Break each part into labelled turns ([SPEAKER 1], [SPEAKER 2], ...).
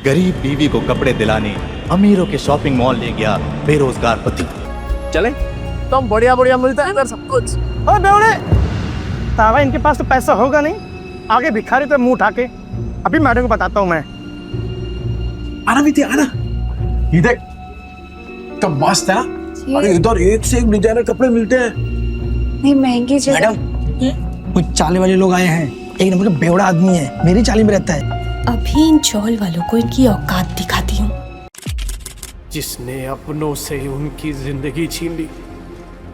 [SPEAKER 1] गरीब बीवी को कपड़े दिलाने अमीरों के शॉपिंग मॉल ले गया बेरोजगार पति।
[SPEAKER 2] चले तुम बढ़िया बढ़िया मिलता है इधर सब कुछ।
[SPEAKER 3] ओ बेवड़े, तावा इनके पास तो पैसा होगा नहीं, आगे भिखारी पे मुंह उठा के। अभी मैडम को बताता हूँ मैं।
[SPEAKER 4] आना विद्या आना, ये देख तो मस्त है ना। अरे इधर एक से एक डिजाइनर कपड़े मिलते हैं।
[SPEAKER 5] नहीं महंगी जगह।
[SPEAKER 6] मैडम कुछ चाले वाले लोग आए हैं, एक नंबर का बेवड़ा आदमी है, मेरी चाली में रहता है।
[SPEAKER 5] अभी इन चौल वालों को इनकी औकात दिखाती हूँ।
[SPEAKER 2] जिसने अपनों से उनकी जिंदगी छीन ली,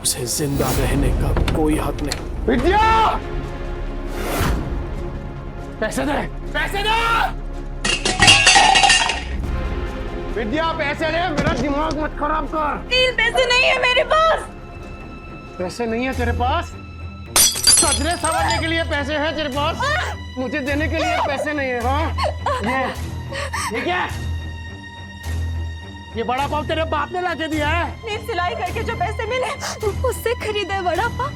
[SPEAKER 2] उसे जिंदा रहने का कोई हक नहीं।
[SPEAKER 3] विद्या, पैसे दे, पैसे दे। विद्या पैसे दे, मेरा दिमाग मत खराब कर।
[SPEAKER 5] तीन पैसे नहीं है मेरे पास।
[SPEAKER 3] पैसे नहीं है तेरे पास? सजने संवरने के लिए पैसे हैं तेरे पास, मुझे देने के लिए पैसे नहीं है। हाँ ये क्या? ये बड़ा पाव तेरे बाप ने लाके दिया है?
[SPEAKER 5] नहीं, सिलाई करके जो पैसे मिले उससे खरीदा है बड़ा पाव।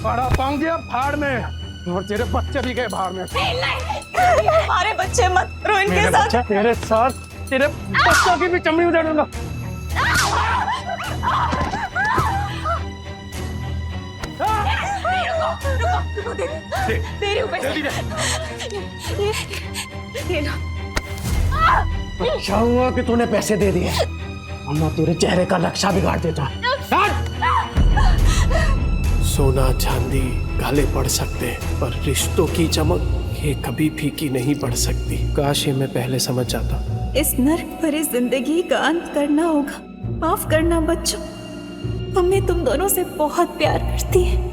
[SPEAKER 3] बड़ा पाव दिया फाड़ में, और तेरे बच्चे भी गए भाड़ में।
[SPEAKER 5] नहीं, हमारे बच्चे मत करो इनके साथ।
[SPEAKER 3] तेरे साथ तेरे बच्चों की भी चमड़ी उतार दूंगा।
[SPEAKER 5] रुको, दे रही हूँ पैसे। ये लो।
[SPEAKER 3] अच्छा हुआ कि तूने पैसे दे दिए, वरना तेरे चेहरे का नक्शा बिगाड़ देता।
[SPEAKER 2] सोना चांदी काले पड़ सकते हैं, पर रिश्तों की चमक ये कभी फीकी नहीं पड़ सकती। काश ये मैं पहले समझ जाता।
[SPEAKER 5] इस नर्क भरी जिंदगी का अंत करना होगा। माफ करना बच्चों, मम्मी तुम दोनों से बहुत प्यार करती है।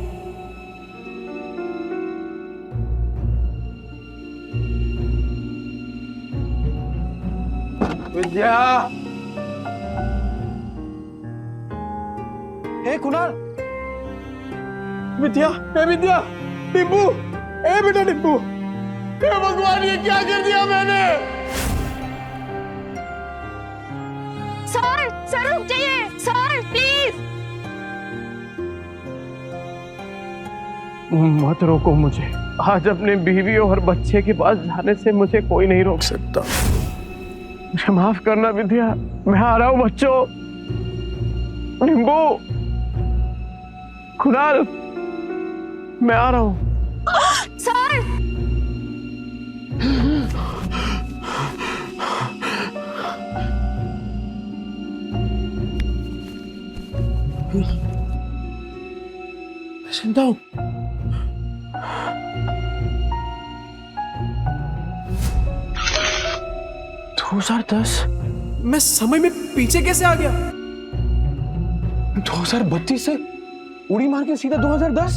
[SPEAKER 3] विद्या, हे कुणाल, विद्या, हे विद्या, टिब्बू, हे बेटा टिब्बू, हे भगवान ये क्या कर दिया मैंने?
[SPEAKER 5] सर रुक जाइए, सर प्लीज।
[SPEAKER 3] मत रोको मुझे, आज अपने बीवी और बच्चे के पास जाने से मुझे कोई नहीं रोक सकता। मुझे माफ करना विद्या, मैं आ रहा हूँ बच्चों। निम्बू, कुणाल, मैं आ रहा हूँ।
[SPEAKER 5] सर
[SPEAKER 3] जिंदा हूँ।
[SPEAKER 2] मैं समय में पीछे कैसे आ गया?
[SPEAKER 4] 2032 से उड़ी मार के सीधा 2010।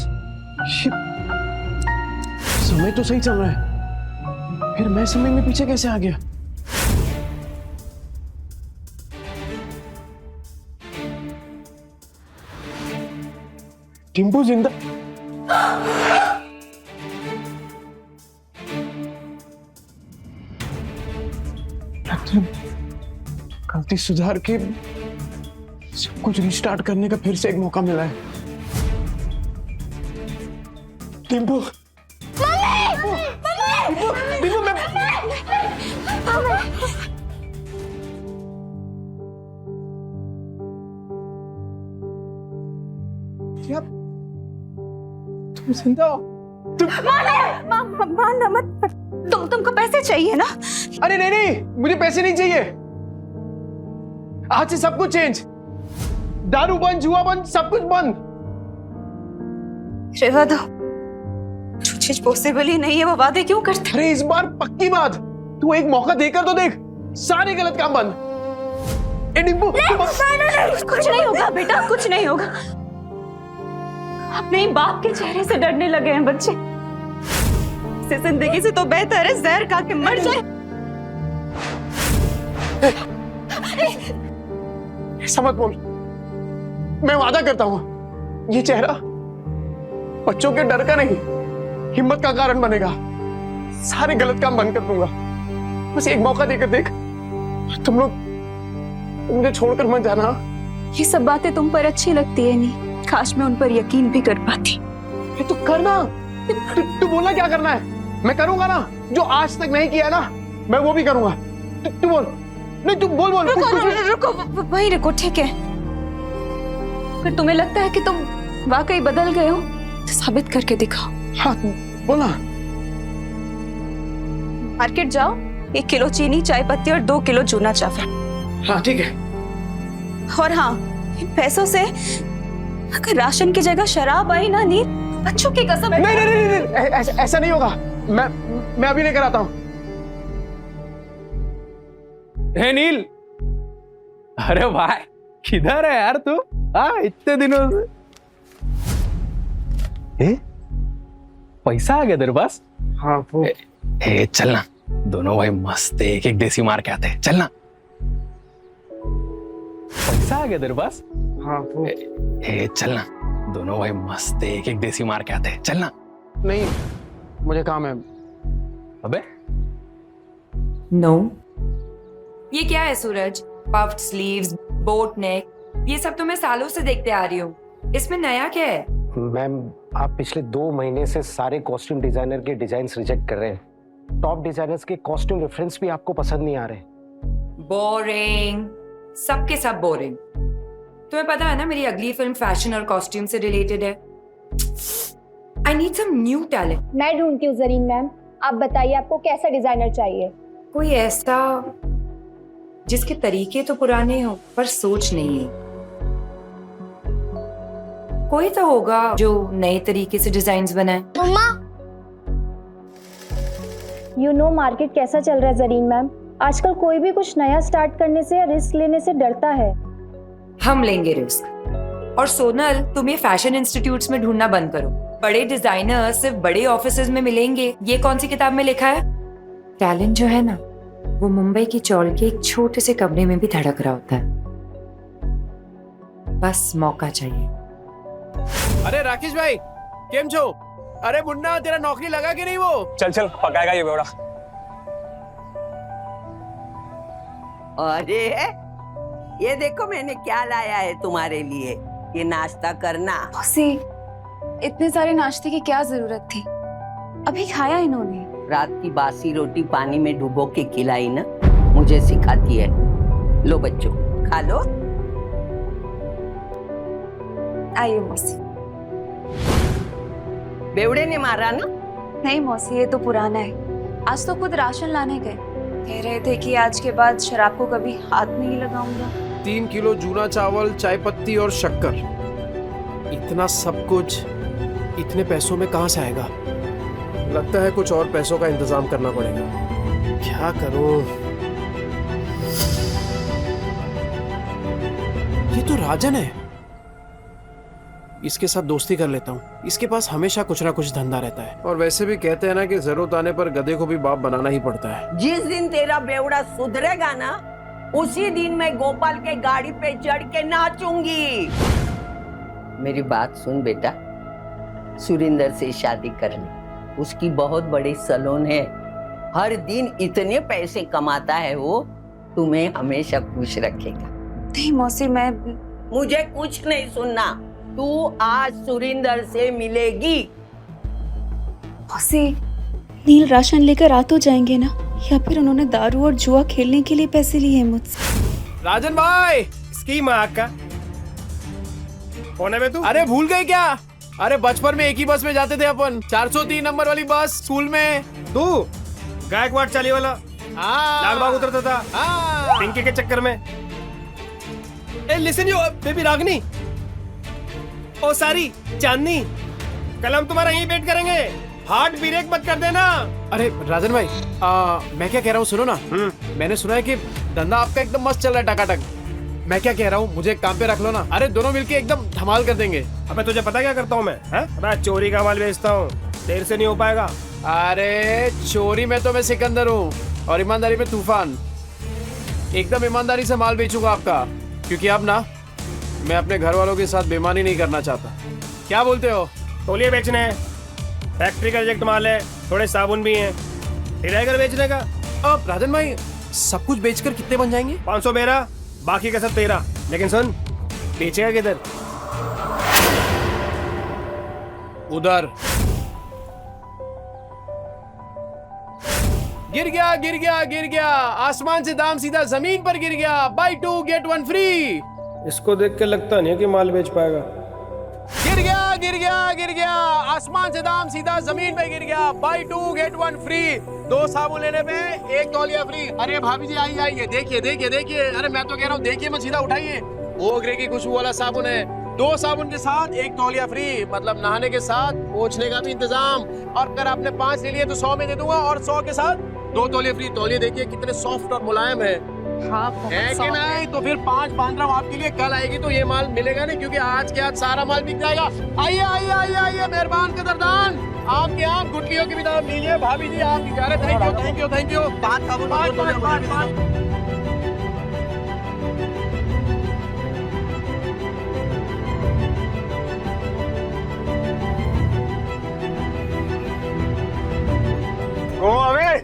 [SPEAKER 4] समय तो सही चल रहा है, फिर मैं समय में पीछे कैसे आ गया? टिम्पू जिंदा? गलती सुधार के सब कुछ रिस्टार्ट करने का फिर से एक मौका मिला है। टिम्पू, टिम्पू मैं क्या तुम जिंदा हो?
[SPEAKER 5] मारना मत। तुमको पैसे चाहिए ना?
[SPEAKER 4] अरे नहीं नहीं, मुझे पैसे नहीं चाहिए। आज से सब कुछ चेंज, दारू बंद, जुआ बंद, सब कुछ बंद।
[SPEAKER 5] रेवा दो, जो चीज पॉसिबल ही नहीं है वो वादे क्यों करते?
[SPEAKER 4] अरे इस बार पक्की बात, तू एक मौका देकर तो देख, सारे गलत काम बंद। डिम्पू,
[SPEAKER 5] कुछ नहीं होगा बेटा, कुछ नहीं होगा। अपने ही बाप के चेहरे से डरने लगे हैं बच्चे। इस जिंदगी से तो बेहतर है जहर खा के मर जाए।
[SPEAKER 4] ऐसा मत बोल, मैं वादा करता हूं ये चेहरा बच्चों के डर का नहीं, हिम्मत का कारण बनेगा। सारे गलत काम बंद कर दूंगा, बस एक मौका देकर देख। तुम लोग मुझे छोड़कर मत जाना।
[SPEAKER 5] ये सब बातें तुम पर अच्छी लगती है नहीं, काश मैं उन पर यकीन भी कर पाती।
[SPEAKER 4] तो करना, तू बोलना क्या करना है, मैं करूंगा ना। जो आज तक नहीं किया ना, मैं वो भी करूंगा। तू बोल, नहीं तू बोल बोल।
[SPEAKER 5] रुको, वहीं रुको, ठीक है। अगर तुम्हें लगता है कि तुम वाकई बदल गए हो तो साबित करके दिखाओ।
[SPEAKER 4] हाँ बोला।
[SPEAKER 5] मार्केट जाओ, 1 किलो चीनी, चाय पत्ती और 2 किलो चूना चावल।
[SPEAKER 4] हाँ ठीक है।
[SPEAKER 5] और हाँ, इन पैसों से अगर राशन की जगह शराब आई ना नील, बच्चों की कसम।
[SPEAKER 4] नहीं नहीं नहीं, नहीं, नहीं ऐसा नहीं होगा। मैं अभी लेकर आता हूँ।
[SPEAKER 3] हे नील, अरे भाई किधर है यार तू? हाँ इतने दिनों से। पैसा आ गया तेरे पास?
[SPEAKER 4] हाँ वो
[SPEAKER 3] चलना दोनों भाई मस्त एक एक देसी मार के आते हैं, चलना। पैसा आ गया तेरे पास?
[SPEAKER 4] हाँ वो
[SPEAKER 3] चलना दोनों भाई मस्त एक एक देसी मार के आते हैं, चलना।
[SPEAKER 4] नहीं, मुझे काम है।
[SPEAKER 3] अबे
[SPEAKER 7] नो ये क्या है सूरज? पफ्ड स्लीव्स, बोट नेक, ये सब तो मैं सालों से देखते आ रही हूँ। इसमें नया क्या है?
[SPEAKER 8] मैम आप पिछले 2 महीने से सारे कॉस्ट्यूम डिजाइनर के डिजाइन्स रिजेक्ट कर रहे हैं। टॉप डिजाइनर्स के कॉस्ट्यूम रेफरेंस भी आपको पसंद नहीं आ रहे।
[SPEAKER 7] बोरिंग, सबके सब बोरिंग। तुम्हें पता है ना मेरी अगली फिल्म फैशन और कॉस्ट्यूम से रिलेटेड है। I need some new talent.
[SPEAKER 9] मैं ढूंढती हूँ जरीन मैम, आप बताइए आपको कैसा डिजाइनर चाहिए?
[SPEAKER 7] कोई ऐसा जिसके तरीके तो पुराने हो पर सोच नहीं है। कोई तो होगा जो नए तरीके से डिजाइन्स बनाए।
[SPEAKER 9] मम्मा, यू नो मार्केट कैसा चल रहा है जरीन मैम? आजकल कोई भी कुछ नया स्टार्ट करने से या रिस्क लेने से डरता है।
[SPEAKER 7] हम लेंगे रिस्क। और सोनल, तुम ये फैशन इंस्टीट्यूट्स में ढूंढना बंद करो। बड़े डिजाइनर सिर्फ बड़े ऑफिसेज में मिलेंगे, ये कौन सी किताब में लिखा है? टैलेंट जो है ना, वो मुंबई की चौल के एक छोटे से कमरे में भी धड़क रहा होता है। बस मौका चाहिए।
[SPEAKER 2] अरे राकेश भाई, केम छो? अरे मुन्ना, तेरा नौकरी लगा कि नहीं वो?
[SPEAKER 10] चल चल पकाएगा ये बेवड़ा।
[SPEAKER 11] अरे ये देखो मैंने क्या लाया है तुम्हारे लिए, ये नाश्ता करना।
[SPEAKER 5] मौसी, इतने सारे नाश्ते की क्या जरूरत थी? अभी खाया इन्होंने।
[SPEAKER 11] रात की बासी रोटी पानी में डुबो के खिलाई ना, मुझे सिखाती है। लो बच्चों खा लो।
[SPEAKER 5] आइए मौसी।
[SPEAKER 11] बेवड़े ने मारा ना?
[SPEAKER 5] नहीं मौसी, ये तो पुराना है। आज तो खुद राशन लाने गए, कह रहे थे कि आज के बाद शराब को कभी हाथ नहीं लगाऊंगा।
[SPEAKER 2] 3 किलो जूना चावल, चाय पत्ती और शक्कर, इतना सब कुछ इतने पैसों में कहाँ से आएगा? लगता है कुछ और पैसों का इंतजाम करना पड़ेगा। क्या करूं? ये तो राजन है, इसके साथ दोस्ती कर लेता हूँ। इसके पास हमेशा कुछ ना कुछ धंधा रहता है। और वैसे भी कहते हैं ना कि जरूरत आने पर गधे को भी बाप बनाना ही पड़ता है।
[SPEAKER 11] जिस दिन तेरा बेवड़ा सुधरेगा ना, उसी दिन मैं गोपाल के गाड़ी पे चढ़ के नाचूंगी। मेरी बात सुन बेटा, सुरिंदर से शादी कर ले। उसकी बहुत बड़ी सैलून है, हर दिन इतने पैसे कमाता है वो, तुम्हें हमेशा खुश रखेगा।
[SPEAKER 5] नहीं मौसी, मैं
[SPEAKER 11] मुझे कुछ नहीं सुनना। तू आज सुरिंदर से मिलेगी।
[SPEAKER 5] मौसी, नील राशन लेकर आ तो जाएंगे ना, या फिर उन्होंने दारू और जुआ खेलने के लिए पैसे लिए हैं मुझसे?
[SPEAKER 2] राजन भाई,
[SPEAKER 3] स्कीम का कौन है बे तू?
[SPEAKER 2] अरे भूल गए क्या? अरे बचपन में एक ही बस में जाते थे अपन, 403 नंबर वाली बस, स्कूल में।
[SPEAKER 3] तू गायकवाड़ चाली वाला लाल बाग उतरता था पिंकी के चक्कर में। ए लिसन यू बेबी रागनी, ओ सारी चांदनी, कल हम तुम्हारा यहीं वेट करेंगे। हार्ट ब्रेक मत कर देना।
[SPEAKER 2] अरे राजन भाई, मैं क्या कह रहा हूँ सुनो ना। मैंने सुना है कि धंधा आपका एकदम मस्त चल रहा है, टकाटक। मैं क्या कह रहा हूँ, मुझे एक काम पे रख लो ना। अरे दोनों मिलके एकदम धमाल कर देंगे।
[SPEAKER 3] अबे तुझे पता क्या करता हूँ मैं? मैं चोरी का माल बेचता हूँ, देर से नहीं हो पाएगा।
[SPEAKER 2] अरे चोरी में तो मैं सिकंदर हूँ और ईमानदारी में तूफान। एकदम ईमानदारी से माल बेचूंगा आपका, क्योंकि अब ना मैं अपने घर वालों के साथ बेईमानी नहीं करना चाहता। क्या बोलते हो?
[SPEAKER 3] तौलिए बेचने हैं, फैक्ट्री का रिजेक्ट माल है, थोड़े साबुन भी हैं, हिरागर बेचने का।
[SPEAKER 2] अब राजन भाई, सब कुछ बेचकर कितने बन जाएंगे?
[SPEAKER 3] 500 मेरा, बाकी का सब तेरा। लेकिन सुन, बेचेगा किधर?
[SPEAKER 2] उधर। गिर गया गिर गया गिर गया, आसमान से दाम सीधा जमीन पर गिर गया। Buy 2 get 1 free.
[SPEAKER 3] इसको देख के लगता नहीं है कि माल बेच पाएगा।
[SPEAKER 2] गिर गया गिर गया गिर गया, आसमान से दाम सीधा जमीन पे गिर गया। Buy 2 get 1 free. 2 साबुन लेने पे 1 तौलिया फ्री। अरे भाभी जी आइए आइए, देखिए देखिए देखिए, अरे मैं तो कह रहा हूँ देखिए मत, सीधा उठाइए। ओगरे की खुशबू वाला साबुन है। 2 साबुन के साथ 1 तौलिया फ्री, मतलब नहाने के साथ पोंछने का भी इंतजाम। और अगर आपने 5 ले लिए तो 100 में दे दूंगा, और 100 के साथ 2 तौलिया फ्री। तौलिए देखिए कितने सॉफ्ट और मुलायम है।
[SPEAKER 4] हाँ
[SPEAKER 2] है कि नहीं? तो फिर 5 बांध रहा हूँ आपके लिए। कल आएगी तो ये माल मिलेगा नहीं, क्योंकि आज के आज सारा माल बिक जाएगा। आइए आइए आइए आइए, मेहरबान कदरदान, आपके यहाँ गुटलियों की भी दाम लीजिए। भाभी जी आप बेचारे, thank you thank you thank you. 5 साबुन 5
[SPEAKER 4] गो अवे।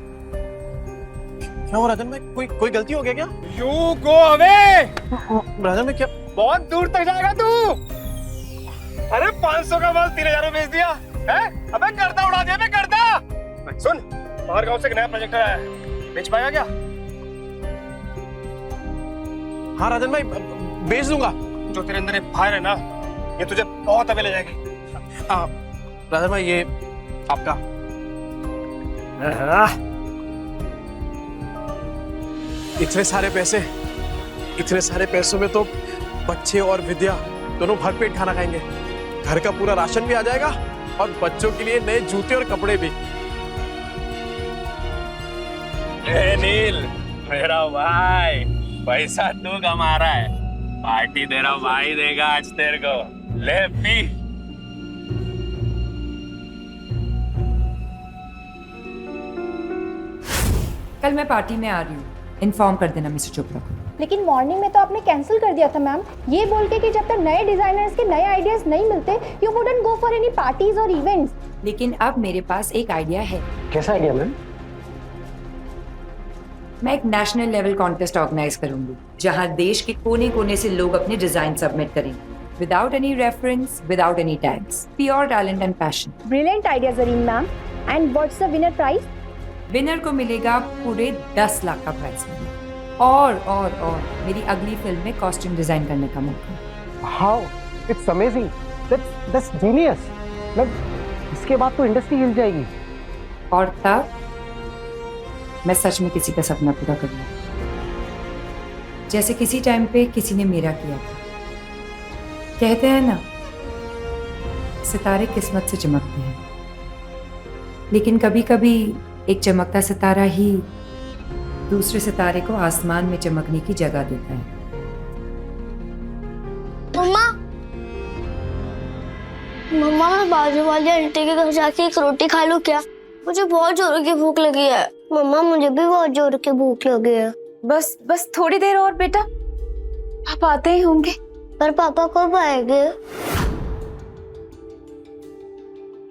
[SPEAKER 4] क्या हुआ राजन भाई, कोई गलती हो गया क्या?
[SPEAKER 2] You go away.
[SPEAKER 4] राजन भाई क्या?
[SPEAKER 2] बहुत दूर तक जाएगा तू। अरे 500 का माल 3000 में बेच दिया है? अबे गर्दा उड़ा दिया, गर्दा।
[SPEAKER 4] सुन, बाहर गांव से एक नया प्रोजेक्ट आया है, बेच पाएगा क्या? हाँ राजन भाई, बेच दूंगा। जो तेरे अंदर एक फायर है ना, ये तुझे बहुत आगे ले जाएगी। राजन भाई ये आपका। इतने सारे पैसों में तो बच्चे और विद्या दोनों भरपेट खाना खाएंगे। घर का पूरा राशन भी आ जाएगा और बच्चों के लिए नए जूते और कपड़े भी।
[SPEAKER 10] नील मेरा भाई, पैसा तू कमा रहा है, पार्टी तेरा भाई देगा आज तेरे को। ले पी।
[SPEAKER 7] कल मैं पार्टी में आ रही हूँ, इन्फॉर्म कर देना मिस्टर चोपड़ा को।
[SPEAKER 9] लेकिन मॉर्निंग में तो आपने कैंसिल कर दिया था मैम, ये बोल के कि जब तक नए डिजाइनर्स के नए आइडियाज नहीं मिलते you wouldn't go for any parties और इवेंट्स।
[SPEAKER 7] लेकिन अब मेरे पास एक आइडिया है।
[SPEAKER 8] कैसा आइडिया मैम?
[SPEAKER 7] मैं एक नेशनल लेवल कॉन्टेस्ट ऑर्गेनाइज करूंगी, जहां देश के कोने कोने से लोग अपने डिजाइन सबमिट करेंगे, without any reference, without any tags, pure talent and passion.
[SPEAKER 9] Brilliant idea Zareen ma'am. And what's the winner prize?
[SPEAKER 7] Winner को मिलेगा पूरे 10 लाख का प्राइज मनी, और मेरी अगली फिल्म में कॉस्ट्यूम डिजाइन करने का मौका।
[SPEAKER 8] How it's amazing, that's genius. मतलब इसके बाद तो इंडस्ट्री हिल जाएगी।
[SPEAKER 7] और तब मैं सच में किसी का सपना पूरा करूंगा, जैसे किसी टाइम पे किसी ने मेरा किया था। कहते हैं ना, सितारे किस्मत से चमकते हैं, लेकिन कभी कभी एक चमकता सितारा ही दूसरे सितारे को आसमान में चमकने की जगह देता है।
[SPEAKER 12] मम्मा, मैं बाजू वाली आंटी के घर जाके एक रोटी खा लूं क्या? मुझे बहुत जोरों की भूख लगी है। मम्मा मुझे भी बहुत जोरों की भूख लगी है।
[SPEAKER 5] बस थोड़ी देर और बेटा, पापा आते ही होंगे।
[SPEAKER 12] पर पापा कब आएंगे?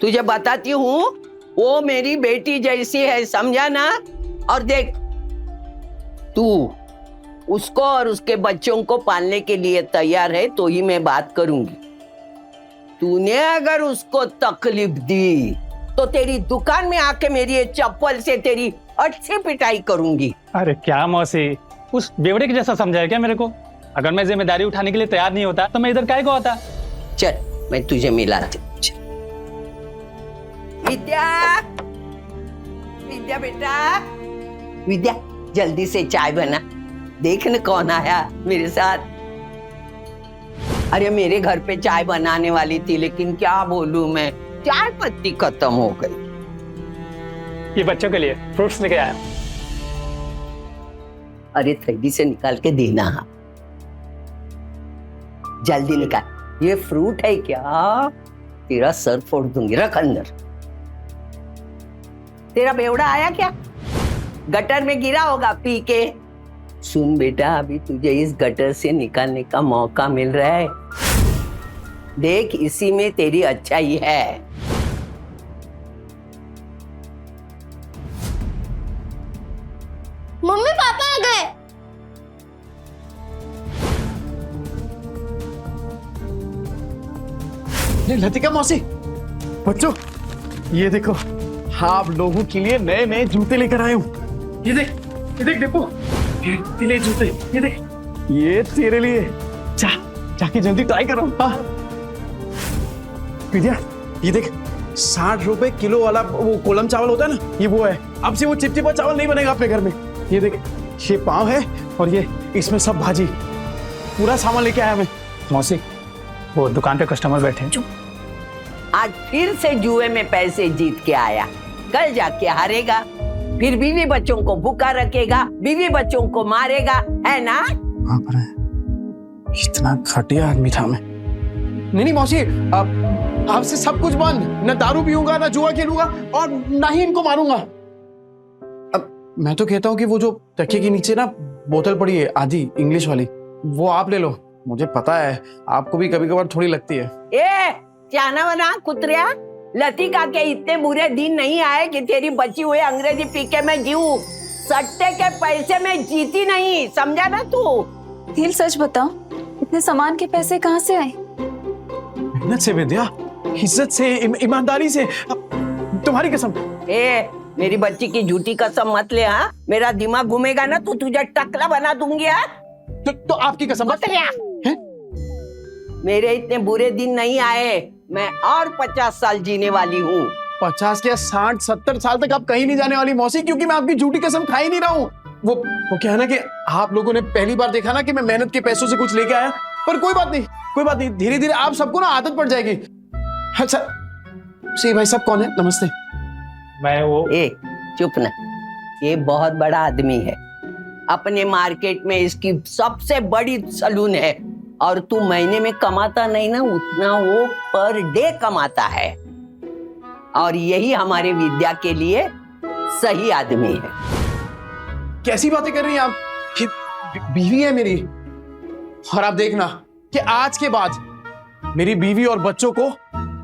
[SPEAKER 11] तुझे बताती हूँ, वो मेरी बेटी जैसी है, समझा ना? और देख, तू उसको और उसके बच्चों को पालने के लिए तैयार है तो ही मैं बात करूंगी। तूने अगर उसको तकलीफ दी तो तेरी दुकान में आके मेरी ये चप्पल से तेरी अच्छी पिटाई करूंगी।
[SPEAKER 10] अरे क्या मौसी, उस बेवड़े के जैसा समझाया क्या मेरे को? अगर मैं जिम्मेदारी उठाने के लिए तैयार नहीं होता तो मैं इधर काहे को आता?
[SPEAKER 11] चल मैं तुझे मिलाती हूँ। विद्या, विद्या बेटा, विद्या जल्दी से चाय बना। देख न कौन आया मेरे साथ। अरे मेरे घर पे चाय बनाने वाली थी, लेकिन क्या बोलूं मैं, चाय पत्ती खत्म हो गई।
[SPEAKER 10] ये बच्चों के लिए फ्रूट्स लेके आया।
[SPEAKER 11] अरे थैली से निकाल के देना, जल्दी निकाल। ये फ्रूट है क्या? तेरा सर फोड़ दूंगी, रख अंदर। तेरा बेवड़ा आया क्या? गटर में गिरा होगा पी के। सुन बेटा, अभी तुझे इस गटर से निकालने का मौका मिल रहा है। देख, इसी में तेरी अच्छाई है।
[SPEAKER 12] मम्मी पापा आ गए।
[SPEAKER 4] लतिका मौसी, बच्चों ये देखो, आप लोगों के लिए नए नए जूते लेकर आए हूँ। ये देख देखो, ये ले जूते, ये देख, ये तेरे लिए। जाके जल्दी ट्राई करो। हाँ विद्या, ये देख 60 रुपए किलो वाला वो कोलम चावल होता है ना, ये वो है। अब से वो चिपचिपा चावल नहीं बनेगा अपने घर में। ये देख, ये पाव है और ये इसमें सब भाजी, पूरा सामान लेके आया मैं।
[SPEAKER 6] मौसी, वो दुकान पे कस्टमर बैठे हैं।
[SPEAKER 11] आज फिर से जुए में पैसे जीत के आया, कल जाके हारेगा, फिर बीवी बच्चों को भूखा रखेगा, बीवी बच्चों को मारेगा, है ना?
[SPEAKER 6] वहाँ पर है। इतना घटिया आदमी था मैं।
[SPEAKER 4] नहीं मौसी, आपसे सब कुछ बंद। न दारू पीऊंगा, न जुआ खेलूंगा और ना ही इनको मारूंगा। अब मैं तो कहता हूँ कि वो जो तकिए के नीचे ना बोतल पड़ी है आधी इंग्लिश वाली, वो आप ले लो। मुझे पता है आपको भी कभी कभार थोड़ी लगती है।
[SPEAKER 11] ए जाना वना कुतरिया, लतिका के इतने बुरे दिन नहीं आए कि तेरी बची हुई अंग्रेजी पी के मैं जीऊं। सट्टे के पैसे में जीती नहीं, समझा ना तू?
[SPEAKER 5] नील सच बताओ, इतने सामान के पैसे कहाँ से आए?
[SPEAKER 4] मेहनत से विद्या, इज्जत से, ईमानदारी से। तुम्हारी कसम।
[SPEAKER 11] ए मेरी बच्ची की झूठी कसम मत ले। हाँ, मेरा दिमाग घूमेगा ना तो तुझे टकला बना दूंगी। हाँ
[SPEAKER 4] तो आपकी कसम।
[SPEAKER 11] मेरे इतने बुरे दिन नहीं आए, मैं और 50 साल जीने वाली हूँ।
[SPEAKER 4] 50 क्या 60-70 साल तक आप कहीं नहीं जाने वाली मौसी, क्योंकि मैं आपकी झूठी कसम खा ही नहीं रहा हूँ। वो क्या है ना कि आप लोगों ने पहली बार देखा ना कि मैं मेहनत के पैसों से कुछ लेके आया, पर कोई बात नहीं, धीरे धीरे आप सबको ना आदत पड़ जाएगी। अच्छा सी भाई साहब कौन है? नमस्ते।
[SPEAKER 6] मैं वो
[SPEAKER 11] ए चुप ना, ये बहुत बड़ा आदमी है, अपने मार्केट में इसकी सबसे बड़ी सलून है, और तू महीने में कमाता नहीं ना उतना वो पर डे कमाता है, और यही हमारे विद्या के लिए सही आदमी है।
[SPEAKER 4] कैसी बातें कर रही हैं आप? ये बीवी है मेरी, और आप देखना कि आज के बाद मेरी बीवी और बच्चों को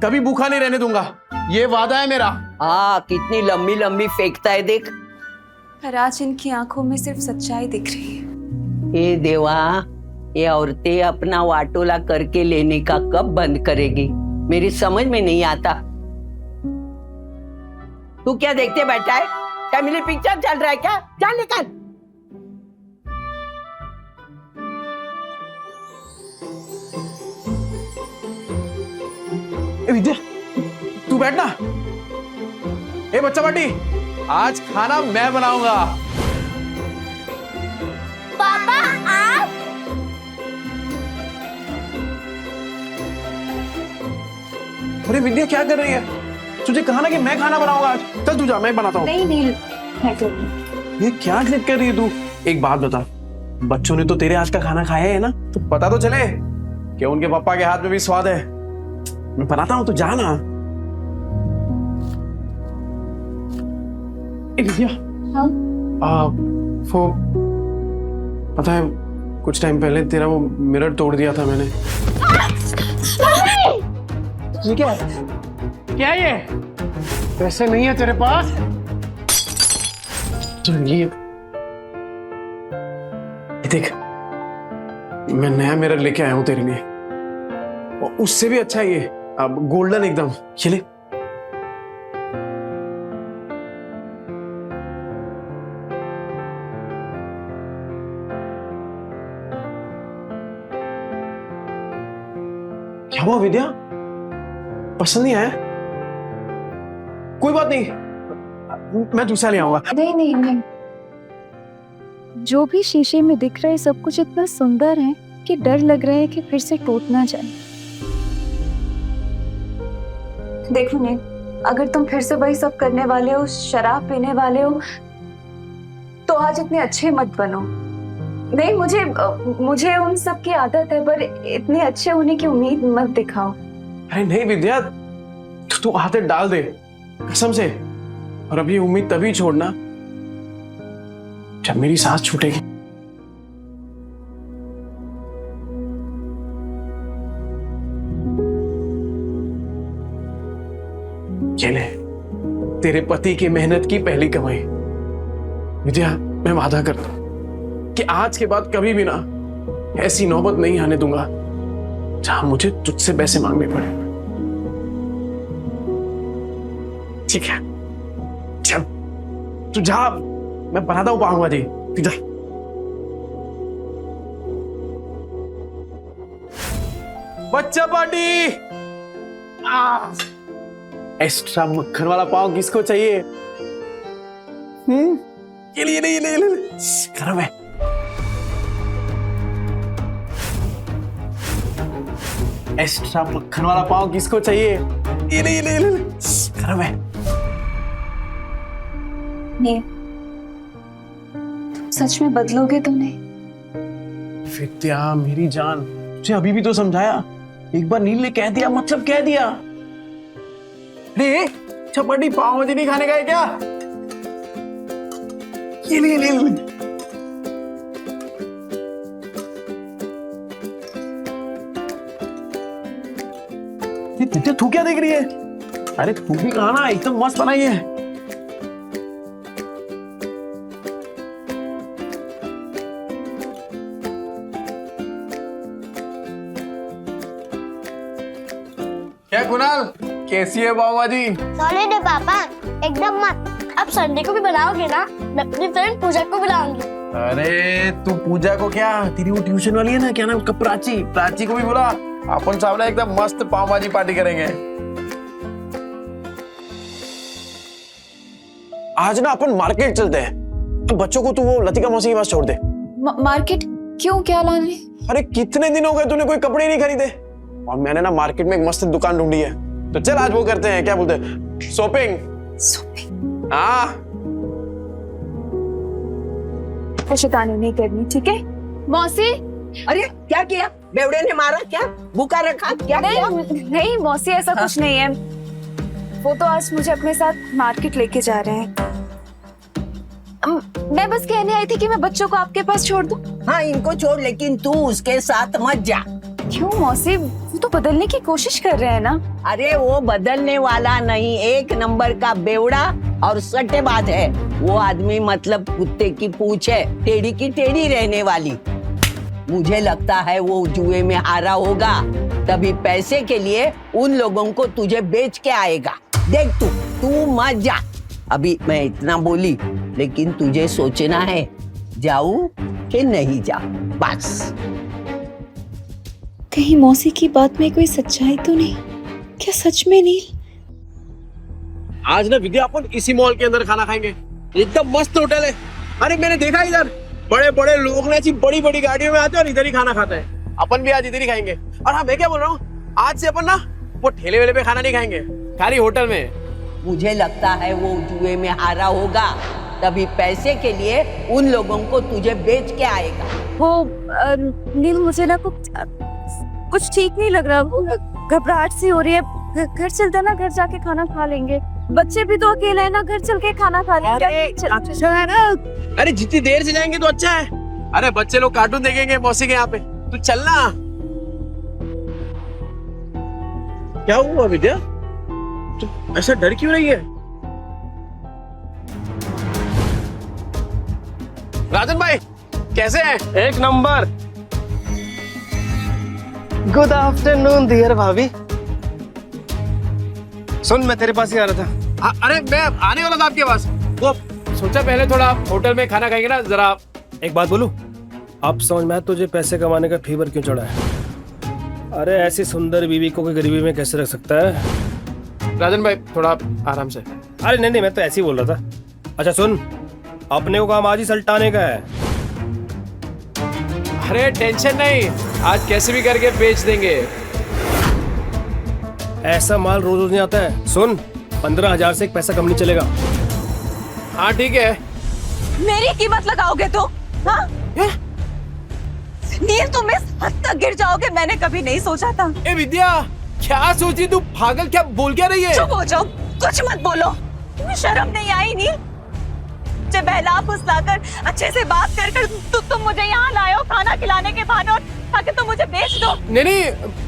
[SPEAKER 4] कभी भूखा नहीं रहने दूंगा, ये वादा है मेरा।
[SPEAKER 11] कितनी लंबी लंबी फेंकता है देख।
[SPEAKER 5] पर आज इनकी आंखों में सिर्फ सच्चाई दिख रही है।
[SPEAKER 11] ए देवा, ये औरतें अपना वाटोला करके लेने का कब बंद करेगी, मेरी समझ में नहीं आता। तू क्या देखते बैठा है? फैमिली पिक्चर चल रहा है क्या? चल निकल।
[SPEAKER 4] विद्या तू बैठना। ए बच्चा पार्टी, आज खाना मैं बनाऊंगा।
[SPEAKER 12] पापा आप?
[SPEAKER 4] अरे विद्या क्या कर रही है? तुझे कहा ना कि मैं खाना बनाऊंगा आज। चल तू जा, मैं बनाता हूँ।
[SPEAKER 5] नहीं नील, मैं करूँगी।
[SPEAKER 4] ये क्या जिद कर रही है तू? एक बात बता, बच्चों ने तो तेरे हाथ का खाना खाया है ना, तो पता तो चले कि उनके पापा के हाथ में भी स्वाद है। मैं बनाता हूँ, तो जा ना। विद्या,
[SPEAKER 5] हाँ?
[SPEAKER 4] वो पता है कुछ टाइम पहले तेरा वो मिरर तोड़ दिया था मैंने। ये क्या है? क्या ये? पैसे नहीं है तेरे पास? तो ये देख, मैं नया मिरर लेके आया हूं तेरे लिए, और उससे भी अच्छा ये, अब गोल्डन एकदम। ये ले। क्या हुआ विद्या? पसंद नहीं आया? कोई बात नहीं, मैं दूसरा ले आऊंगा।
[SPEAKER 5] नहीं, जो भी शीशे में दिख रहा है सब कुछ इतना सुंदर है कि डर लग रहा है कि फिर से टूट ना जाए। देखो नील, अगर तुम फिर से वही सब करने वाले हो, शराब पीने वाले हो, तो आज इतने अच्छे मत बनो। नहीं, मुझे उन सब की आदत है, पर इतने अच्छे होने की उम्मीद मत दिखाओ।
[SPEAKER 4] अरे नहीं विद्या, तू आदत डाल दे कसम से, और अब ये उम्मीद तभी छोड़ना जब मेरी सांस छूटेगी। ये ले, तेरे पति की मेहनत की पहली कमाई। विद्या, मैं वादा करता हूं कि आज के बाद कभी भी ना ऐसी नौबत नहीं आने दूंगा जहां मुझे तुझसे पैसे मांगने पड़े। ठीक है, चल तू जा, मैं बनाता हूँ पाव भाजी, तू जा। बच्चा पार्टी। एक्स्ट्रा मक्खन वाला पाव किसको चाहिए? ये ले, ये ले, गरम है। एक्स्ट्रा मक्खन वाला पाव किसको चाहिए? ये ले, गरम है।
[SPEAKER 5] नहीं, तुम सच में बदलोगे तो नहीं?
[SPEAKER 4] विद्या मेरी जान, तुझे अभी भी तो समझाया। एक बार नील ने कह दिया मतलब कह दिया। अरे चपाटी पाव भाजी नहीं खाने का है क्या? ये ले, विद्या तू क्या देख रही है? अरे तू भी खाना, एकदम मस्त बनाई है। क्या कुणाल, कैसी है पाव भाजी?
[SPEAKER 12] सॉलिड है पापा, एकदम मस्त। अब संडे को भी बनाओगे ना? मैं अपनी फ्रेंड पूजा को बुलाऊंगी।
[SPEAKER 4] अरे तू पूजा को क्या, तेरी वो ट्यूशन वाली है ना, क्या नाम उसका, प्राची को भी बुला। अपन सामने एकदम मस्त पाव भाजी पार्टी करेंगे। आज ना अपन मार्केट चलते हैं। तो बच्चों को तू वो लतिका मौसी के पास छोड़ दे।
[SPEAKER 5] मार्केट क्यों, क्या लाने?
[SPEAKER 4] अरे कितने दिन हो गए तूने कोई कपड़े नहीं खरीदे, और मैंने ना मार्केट में एक मस्त दुकान ढूंढी है। तो चल आज वो करते हैं, क्या बोलते हैं, शॉपिंग। हाँ
[SPEAKER 5] शैतानी नहीं करनी, ठीक है? मौसी।
[SPEAKER 11] अरे क्या किया? बेवड़े ने मारा क्या? भूखा रखा क्या?
[SPEAKER 5] नहीं मौसी, ऐसा कुछ नहीं है। वो तो आज मुझे अपने साथ मार्केट लेके जा रहे हैं। मैं बस कहने आई थी कि मैं बच्चों को आपके पास छोड़ दूं।
[SPEAKER 11] हाँ इनको छोड़, लेकिन तू उसके साथ मत जा।
[SPEAKER 5] क्यों मौसी, वो तो बदलने की कोशिश कर रहे हैं ना।
[SPEAKER 11] अरे वो बदलने वाला नहीं, एक नंबर का बेवड़ा और सट्टेबाज है वो आदमी। मतलब कुत्ते की पूंछ है, टेढ़ी की टेढ़ी रहने वाली। मुझे लगता है वो जुए में हारा होगा, तभी पैसे के लिए उन लोगों को तुझे बेच के आएगा। देख तू मत जा। अभी मैं इतना बोली, लेकिन तुझे सोचना है जाऊं कि नहीं जाऊं, बस।
[SPEAKER 5] कहीं मौसी की बात में कोई सच्चाई तो नहीं? क्या सच में नील?
[SPEAKER 4] आज ना विद्या अपन इसी मॉल के अंदर खाना खाएंगे, एकदम मस्त होटल है। अरे मैंने देखा इधर बड़े बड़े लोग ना ऐसी बड़ी बड़ी गाड़ियों में आते हैं और इधर ही खाना खाते हैं। अपन भी आज इधर ही खाएंगे। और हाँ मैं क्या बोल रहा हूँ, आज से अपन ना वो ठेले वेले पे खाना नहीं खाएंगे, खाली होटल में।
[SPEAKER 11] मुझे लगता है वो जुए में हारा होगा, तभी पैसे के लिए उन लोगों को तुझे बेच के आएगा।
[SPEAKER 5] वो नील, मुझे ना कुछ ठीक नहीं लग रहा, घबराहट सी हो रही है। घर चलते ना, घर जाके खाना खा लेंगे। बच्चे भी तो अकेले हैं ना, घर चल के खाना खा लेंगे। अच्छा है ना?
[SPEAKER 4] अरे जितनी देर से जाएंगे तो अच्छा है। अरे बच्चे लोग कार्टून देखेंगे मौसी के यहाँ पे, तू चलना। क्या हुआ विद्या, तू ऐसा डर क्यों रही है? राजन भाई कैसे हैं?
[SPEAKER 3] एक नंबर। गुड आफ्टरनून डियर भाभी। सुन, मैं तेरे पास ही आ रहा था।
[SPEAKER 4] अरे मैं आने वाला था आपके पास।
[SPEAKER 2] वो सोचा पहले थोड़ा होटल में खाना खाएंगे ना। जरा
[SPEAKER 3] एक बात बोलूं, अब समझ में आया तुझे पैसे कमाने का फीवर क्यों चढ़ा है। अरे ऐसी सुंदर बीवी को कोई गरीबी में कैसे रख सकता है?
[SPEAKER 2] राजन भाई थोड़ा आराम से।
[SPEAKER 3] अरे नहीं, मैं तो ऐसे ही बोल रहा था। अच्छा सुन, अपने को काम आज ही सल्टाने का है।
[SPEAKER 2] अरे टेंशन नहीं, आज कैसे भी करके बेच देंगे।
[SPEAKER 3] ऐसा माल रोज रोज नहीं आता है। सुन, 15,000 से एक पैसा कम नहीं चलेगा।
[SPEAKER 2] हाँ ठीक है।
[SPEAKER 7] मेरी कीमत लगाओगे तो? हाँ? नील, तुम इस हद तक गिर जाओगे मैंने कभी नहीं सोचा था।
[SPEAKER 2] ए विद्या, क्या सोची तू? पागल, क्या बोल क्या रही है?
[SPEAKER 7] चुप हो जाओ, कुछ मत बोलो। तुम्हें शर्म नहीं आई नील? मुझे बहला फुसलाकर अच्छे से बात कर तुम मुझे यहाँ लाए हो खाना खिलाने के बहाने, और ताकि तुम मुझे बेच दो।
[SPEAKER 2] नहीं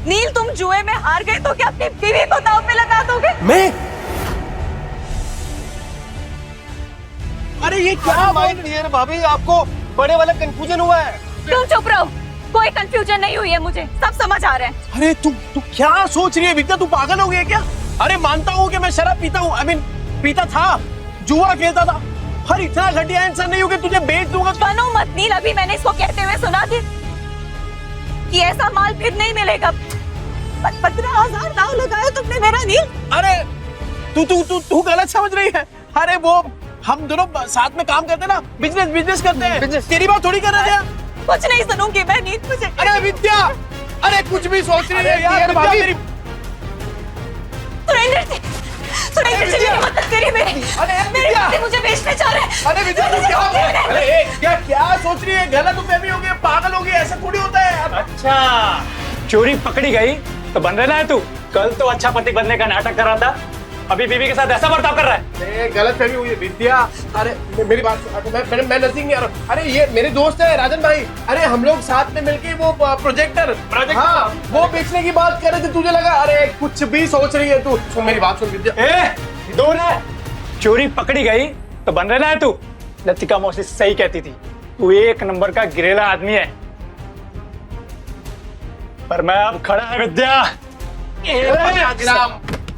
[SPEAKER 7] नील, तुम जुए में हार गए तो क्या अपनी बीवी को दांव पे लगा दोगे?
[SPEAKER 4] मैं? अरे ये क्या बात है भाभी, आपको बड़े वाला कंफ्यूजन हुआ है।
[SPEAKER 7] तुम चुप रहो, कोई कंफ्यूजन नहीं हुई है, मुझे सब समझ आ रहा है।
[SPEAKER 4] अरे तू क्या सोच रही है विद्या, तू पागल हो गई है क्या? अरे मानता हूँ कि मैं शराब पीता हूँ, पीता था, जुआ खेलता था, हर इतना घटिया इंसान नहीं हूँ कि तुझे बेच दूंगा।
[SPEAKER 5] बनो मत नील, अभी मैंने इसको कहते हुए सुना कि ऐसा माल फिर नहीं मिलेगा। 15,000 दाव लगाया तुमने मेरा नील।
[SPEAKER 4] अरे तू तू तू तू गलत समझ रही है। अरे वो हम दोनों साथ में काम करते हैं ना, बिजनेस करते हैं। तेरी बात थोड़ी कर रहे हैं।
[SPEAKER 5] कुछ नहीं सुनूंगी मैं नील, मुझे।
[SPEAKER 4] अरे विद्या, अरे कुछ भी सोच रही है यार विद्या मेरी।
[SPEAKER 5] सुरेंद्र जी, सुरेंद्र जी मेरी मदद करिए मेरी।
[SPEAKER 4] अरे
[SPEAKER 5] मेरे पति मुझे बेचने चाह रहे हैं।
[SPEAKER 4] अरे विद्या तू क्या, अरे क्या सोच रही है? गलत फहमी हो गई, पागल हो गई, ऐसा थोड़ी होता है।
[SPEAKER 10] अच्छा, चोरी पकड़ी गई तो बन रहा है तू। कल तो अच्छा पति बनने का नाटक कर रहा था, अभी बीवी के साथ ऐसा बर्ताव कर रहा है।
[SPEAKER 4] गलत फहमी हुई है विद्या। अरे मेरी बात, मैं नजदीक नहीं आ रहा। अरे ये मेरे दोस्त है राजन भाई। अरे हम लोग साथ में मिलके वो प्रोजेक्टर, हाँ, वो बेचने की बात कर रहे थे। तुझे लगा अरे कुछ भी सोच रही है तू। सुन मेरी बात सुन विद्या।
[SPEAKER 10] दूर है, चोरी पकड़ी गई तो बन रहा है तू। लतिका मौसी सही कहती थी, तू एक नंबर का गिरेला आदमी है। पर मैं अब खड़ा है विद्या।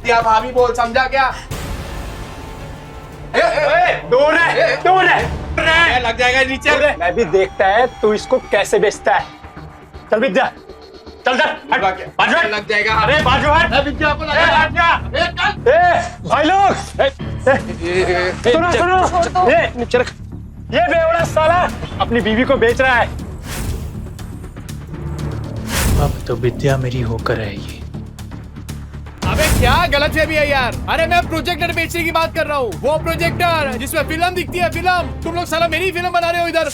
[SPEAKER 4] क्या भाभी बोल, समझा क्या?
[SPEAKER 10] दूर है,
[SPEAKER 4] लग जाएगा नीचे।
[SPEAKER 10] मैं भी देखता है तू इसको कैसे बेचता है। चल विद्या, चल बाजू हट।
[SPEAKER 4] लग जाएगा।
[SPEAKER 10] अरे बाजू हट।
[SPEAKER 4] विद्या को लगा।
[SPEAKER 10] भाई लोग सुनो, ये बेवड़ा साला अपनी बीवी को बेच रहा है।
[SPEAKER 13] अब तो विद्या मेरी होकर रहेगी।
[SPEAKER 2] अबे क्या गलत फहमी है यार। अरे मैं प्रोजेक्टर बेचने की बात कर रहा हूँ, वो प्रोजेक्टर जिसमें फिल्म दिखती है। फिल्म तुम लोग साला मेरी फिल्म बना रहे हो इधर।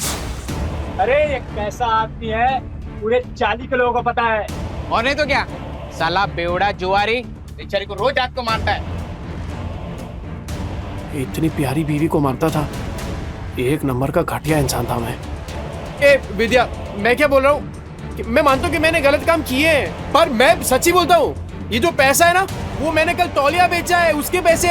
[SPEAKER 10] अरे ये कैसा आदमी है, पूरे 40 के लोगों को पता है।
[SPEAKER 3] और नहीं तो क्या, साला बेवड़ा जुआरी बेचारी को रोज रात को मारता है।
[SPEAKER 2] इतनी प्यारी बीवी को मारता था, एक नंबर का घटिया इंसान था मैं। विद्या, मैं क्या बोल रहा हूँ, मैं मानता हूँ कि मैंने गलत काम किए हैं, पर मैं सच्ची बोलता हूँ, ये जो पैसा है ना, वो मैंने कल तौलिया बेचा है, उसके पैसे।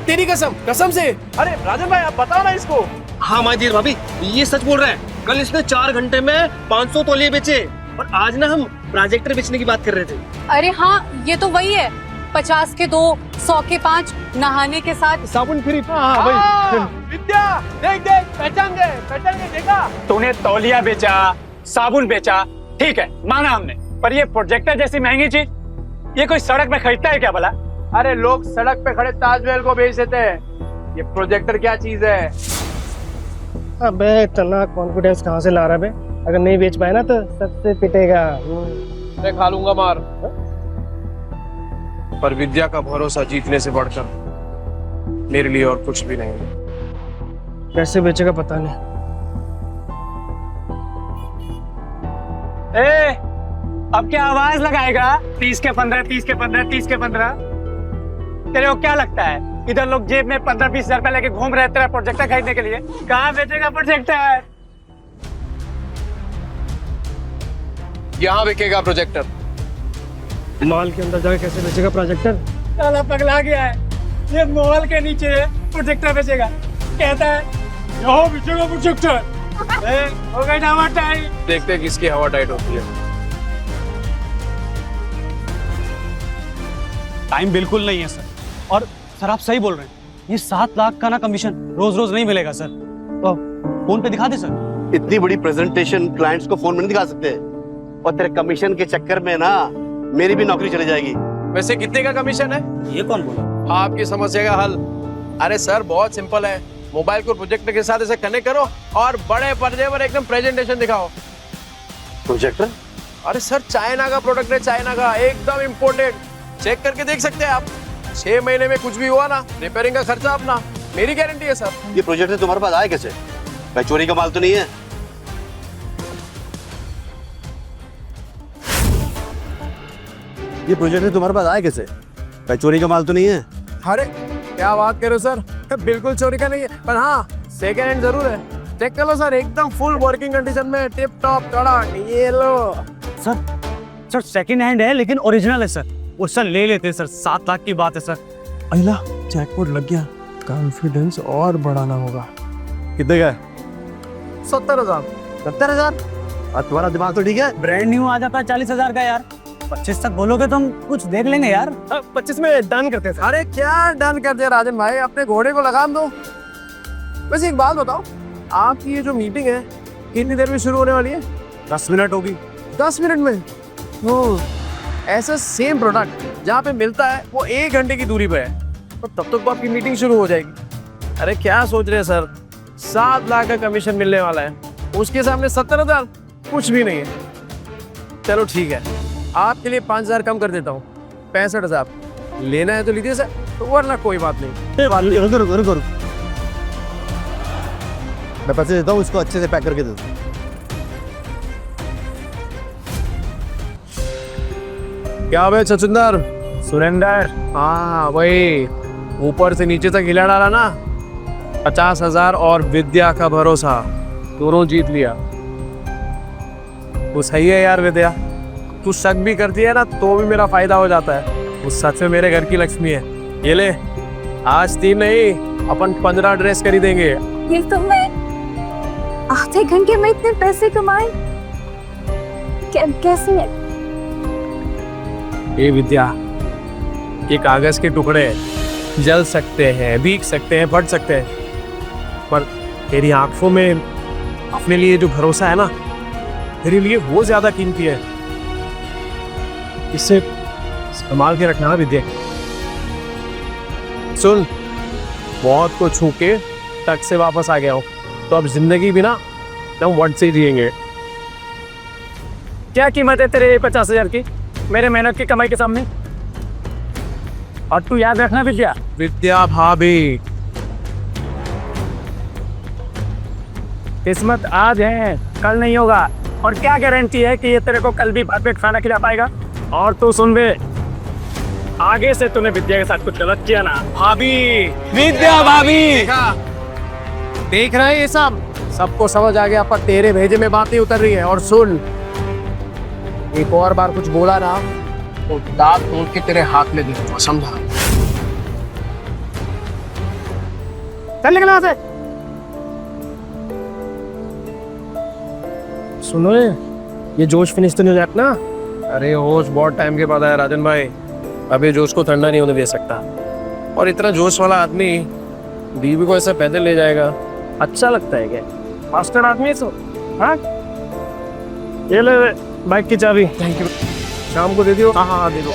[SPEAKER 2] तेरी कसम से।
[SPEAKER 4] अरे राजन भाई आप बताओ ना इसको। हाँ माजी भाभी, ये सच बोल रहे हैं। कल इसने 4 घंटे में 500 तौलिए बेचे, और आज ना हम प्रोजेक्टर बेचने की बात कर रहे थे।
[SPEAKER 5] अरे हाँ, ये तो वही है। 50 के 2, 100 के 5, नहाने के साथ
[SPEAKER 4] साबुन फ्री। हाँ भाई। विद्या देख पहचान गए देखा।
[SPEAKER 10] तूने तौलिया बेचा, साबुन बेचा, ठीक है माना हमने, पर ये प्रोजेक्टर जैसी महंगी चीज ये कोई सड़क पे खरीदता है क्या भला?
[SPEAKER 4] अरे लोग सड़क पे खड़े ताजमहल को बेच देते हैं, ये प्रोजेक्टर क्या चीज है?
[SPEAKER 3] अबे इतना कॉन्फिडेंस कहाँ से ला रहा है? अगर नहीं बेच पाए ना तो सबसे पिटेगा।
[SPEAKER 4] मैं खा लूंगा मार। पर विद्या का भरोसा जीतने से बढ़कर मेरे लिए और कुछ भी नहीं।
[SPEAKER 3] कैसे बेचेगा पता नहीं।
[SPEAKER 10] अब क्या आवाज लगाएगा? 30 के 15, 30 के 15, 30 के 15। तेरे को क्या लगता है इधर लोग जेब में 15-20 हजार रुपए लेके घूम रहे तेरा प्रोजेक्टर खरीदने के लिए? कहाँ बेचेगा प्रोजेक्टर?
[SPEAKER 4] यहाँ बिकेगा प्रोजेक्टर।
[SPEAKER 3] मॉल के अंदर जाके कैसे बेचेगा प्रोजेक्टर?
[SPEAKER 10] साला पगला गया है, ये मॉल के नीचे प्रोजेक्टर बेचेगा, कहता है यहाँ बेचेगा प्रोजेक्टर। हो गई ना हवा टाइट।
[SPEAKER 4] देखते हैं किसकी हवा टाइट होती है।
[SPEAKER 14] टाइम बिल्कुल नहीं है सर। और सर आप सही बोल रहे हैं, ये 7 लाख का ना कमीशन रोज रोज नहीं मिलेगा सर। तो फोन पे दिखा दे सर।
[SPEAKER 15] इतनी बड़ी प्रेजेंटेशन क्लाइंट्स को फोन में नहीं दिखा सकते, और तेरे कमीशन के चक्कर में ना मेरी भी नौकरी चली जाएगी।
[SPEAKER 4] वैसे कितने का कमीशन है?
[SPEAKER 14] ये कौन बोला?
[SPEAKER 4] आपकी समस्या का हल। अरे सर बहुत सिंपल है, मोबाइल को प्रोजेक्टर के साथ ऐसे कनेक्ट करो और बड़े पर्दे पर एकदम प्रेजेंटेशन दिखाओ।
[SPEAKER 15] प्रोजेक्टर?
[SPEAKER 4] अरे सर चाइना का प्रोडक्ट है, चाइना का, एकदम इम्पोर्टेड। चेक करके देख सकते हैं आप। 6 महीने में कुछ भी हुआ ना, रिपेयरिंग का खर्चा अपना, मेरी गारंटी है सर।
[SPEAKER 15] ये प्रोजेक्टर तुम्हारे पास आया कैसे? भाई चोरी का माल तो नहीं है? ये प्रोजेक्टर तुम्हारे पास आया कैसे? भाई चोरी का माल तो नहीं है?
[SPEAKER 4] अरे क्या बात कर रहे हो सर, बिल्कुल चोरी का नहीं है, पर हाँ सेकेंड हैंड जरूर है। चेक कर लो सर, एकदम फुल वर्किंग कंडीशन में, टिप टॉप कड़क। ये लो
[SPEAKER 14] सर सेकंड हैंड है लेकिन ओरिजिनल है सर। वो सर ले लेते हैं सर, 7 लाख की बात है सर।
[SPEAKER 3] अल्ला जैकपॉट लग गया, कॉन्फिडेंस और बढ़ाना होगा।
[SPEAKER 15] कितने का?
[SPEAKER 4] 70,000।
[SPEAKER 15] 70,000? तुम्हारा दिमाग तो ठीक है?
[SPEAKER 14] ब्रांड न्यू आ जाता है 40,000 का यार। 25 तक बोलोगे तो हम कुछ देख लेंगे यार।
[SPEAKER 3] 25 में डन करते हैं।
[SPEAKER 4] अरे क्या डन करते राजन भाई, अपने घोड़े को लगाम दो।
[SPEAKER 2] वैसे एक बात बताओ, आपकी ये जो मीटिंग है कितनी देर में शुरू होने वाली है?
[SPEAKER 14] 10 मिनट होगी।
[SPEAKER 2] 10 मिनट में? ओह, ऐसा सेम प्रोडक्ट जहाँ पे मिलता है वो 1 घंटे की दूरी पे है, और तब तक तो आपकी मीटिंग शुरू हो जाएगी। अरे क्या सोच रहे हैं सर, 7 लाख का कमीशन मिलने वाला है, उसके सामने 70,000 कुछ भी नहीं है। चलो ठीक है, आपके लिए 5,000 कम कर देता हूँ, 65,000। लेना है तो लीजिए सर, तो वरना कोई बात नहीं।
[SPEAKER 15] रुको, मैं पैसे देता हूँ, इसको अच्छे से पैक करके दे दो।
[SPEAKER 2] क्या भाई छछुंदर?
[SPEAKER 14] सुरेंदर।
[SPEAKER 2] हाँ वही, ऊपर से नीचे तक हिला डाला ना। 50,000 और विद्या का भरोसा, दोनों जीत लिया। वो सही है यार विद्या, तू शक भी करती है ना तो भी मेरा फायदा हो जाता है। वो सच में मेरे घर की लक्ष्मी है। ये ले, आज 3 नहीं अपन 15 ड्रेस खरीदेंगे।
[SPEAKER 5] ये तुमने आधे घंटे में इतने पैसे कमाए? कैसे?
[SPEAKER 2] ये विद्या, ये कागज के टुकड़े जल सकते हैं, भीग सकते हैं, फट सकते हैं, पर तेरी आंखों में अपने लिए जो भरोसा है ना, तेरे लिए वो ज्यादा कीमती है। इसे संभाल के रखना विद्या। सुन, बहुत को छू के टक से वापस आ गया हूं, तो अब जिंदगी भी ना एकदम वट से जिएंगे।
[SPEAKER 10] क्या कीमत है तेरे 50,000 की मेरे मेहनत की कमाई के सामने? और तू याद रखना विद्या,
[SPEAKER 2] विद्या भाभी,
[SPEAKER 10] किस्मत आज है कल नहीं होगा, और क्या गारंटी है कि ये तेरे को कल भी भात पे खाना खिला पाएगा? और तू सुन बे, आगे से तूने विद्या के साथ कुछ गलत किया ना, भाभी, विद्या भाभी।
[SPEAKER 2] देख रहे हैं ये सबको समझ आ गया, पर तेरे भेजे में बात नहीं उतर रही है। और सुन, एक और बार कुछ बोला ना तो दांत तोड़ के तेरे हाथ में दे दूंगा, समझा?
[SPEAKER 10] चल निकल वहां से।
[SPEAKER 2] सुनो, ये जोश फिनिश तो नहीं हो जाता ना? अरे होश बहुत टाइम के बाद आया राजन भाई, अभी जोश को ठंडा नहीं होने दे सकता। और इतना जोश वाला आदमी बीवी को ऐसे पैदल ले जाएगा, अच्छा लगता है क्या?
[SPEAKER 10] मास्टर आदमी है तो। हाँ, ये ले बाइक की चाबी।
[SPEAKER 2] Thank you. शाम को दे दियो। हाँ दे दो।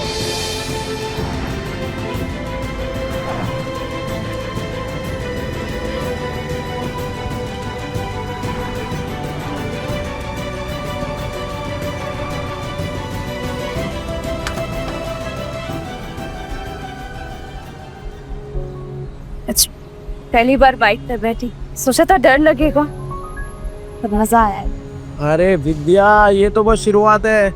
[SPEAKER 5] पहली बार बाइक पर बैठी, सोचा था डर लगेगा, पर मजा आया।
[SPEAKER 2] अरे विद्या, ये तो बस शुरुआत है।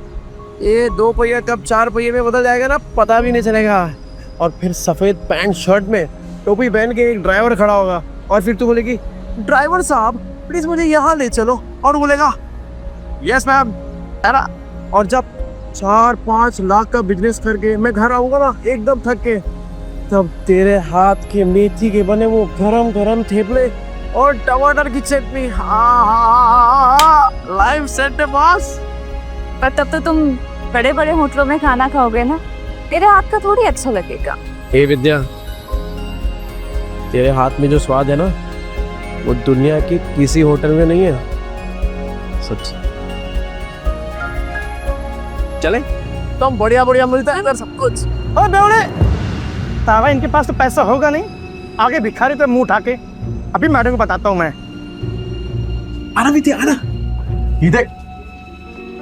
[SPEAKER 2] ये 2 पहिया कब 4 पहिए में बदल जाएगा ना, पता भी नहीं चलेगा। और फिर सफेद पैंट शर्ट में टोपी पहन के एक ड्राइवर खड़ा होगा, और फिर तू बोलेगी, ड्राइवर साहब प्लीज मुझे यहाँ ले चलो, और बोलेगा यस मैम, है ना? और जब 4-5 लाख का बिजनेस करके मैं घर आऊंगा ना एकदम थक के, तब तेरे हाथ के मेथी के बने वो गरम गरम थेपले और टमाटर की चटनी, लाइव सेट है बॉस।
[SPEAKER 5] पर तब तो तुम बड़े बड़े होटलों में खाना खाओगे ना, तेरे हाथ का थोड़ी अच्छा लगेगा।
[SPEAKER 2] हे विद्या, तेरे हाथ में जो स्वाद है ना, वो दुनिया की किसी होटल में नहीं है, सच। चले तो हम बढ़िया बढ़िया मिलता है इधर सब कुछ।
[SPEAKER 10] ओ बेवड़े, तावा इनके पास तो पैसा होगा नहीं, आगे भिखारी पे मुंह उठा के। अभी मैडम को बताता हूँ मैं।
[SPEAKER 4] आना विद्या, आना। ये देख,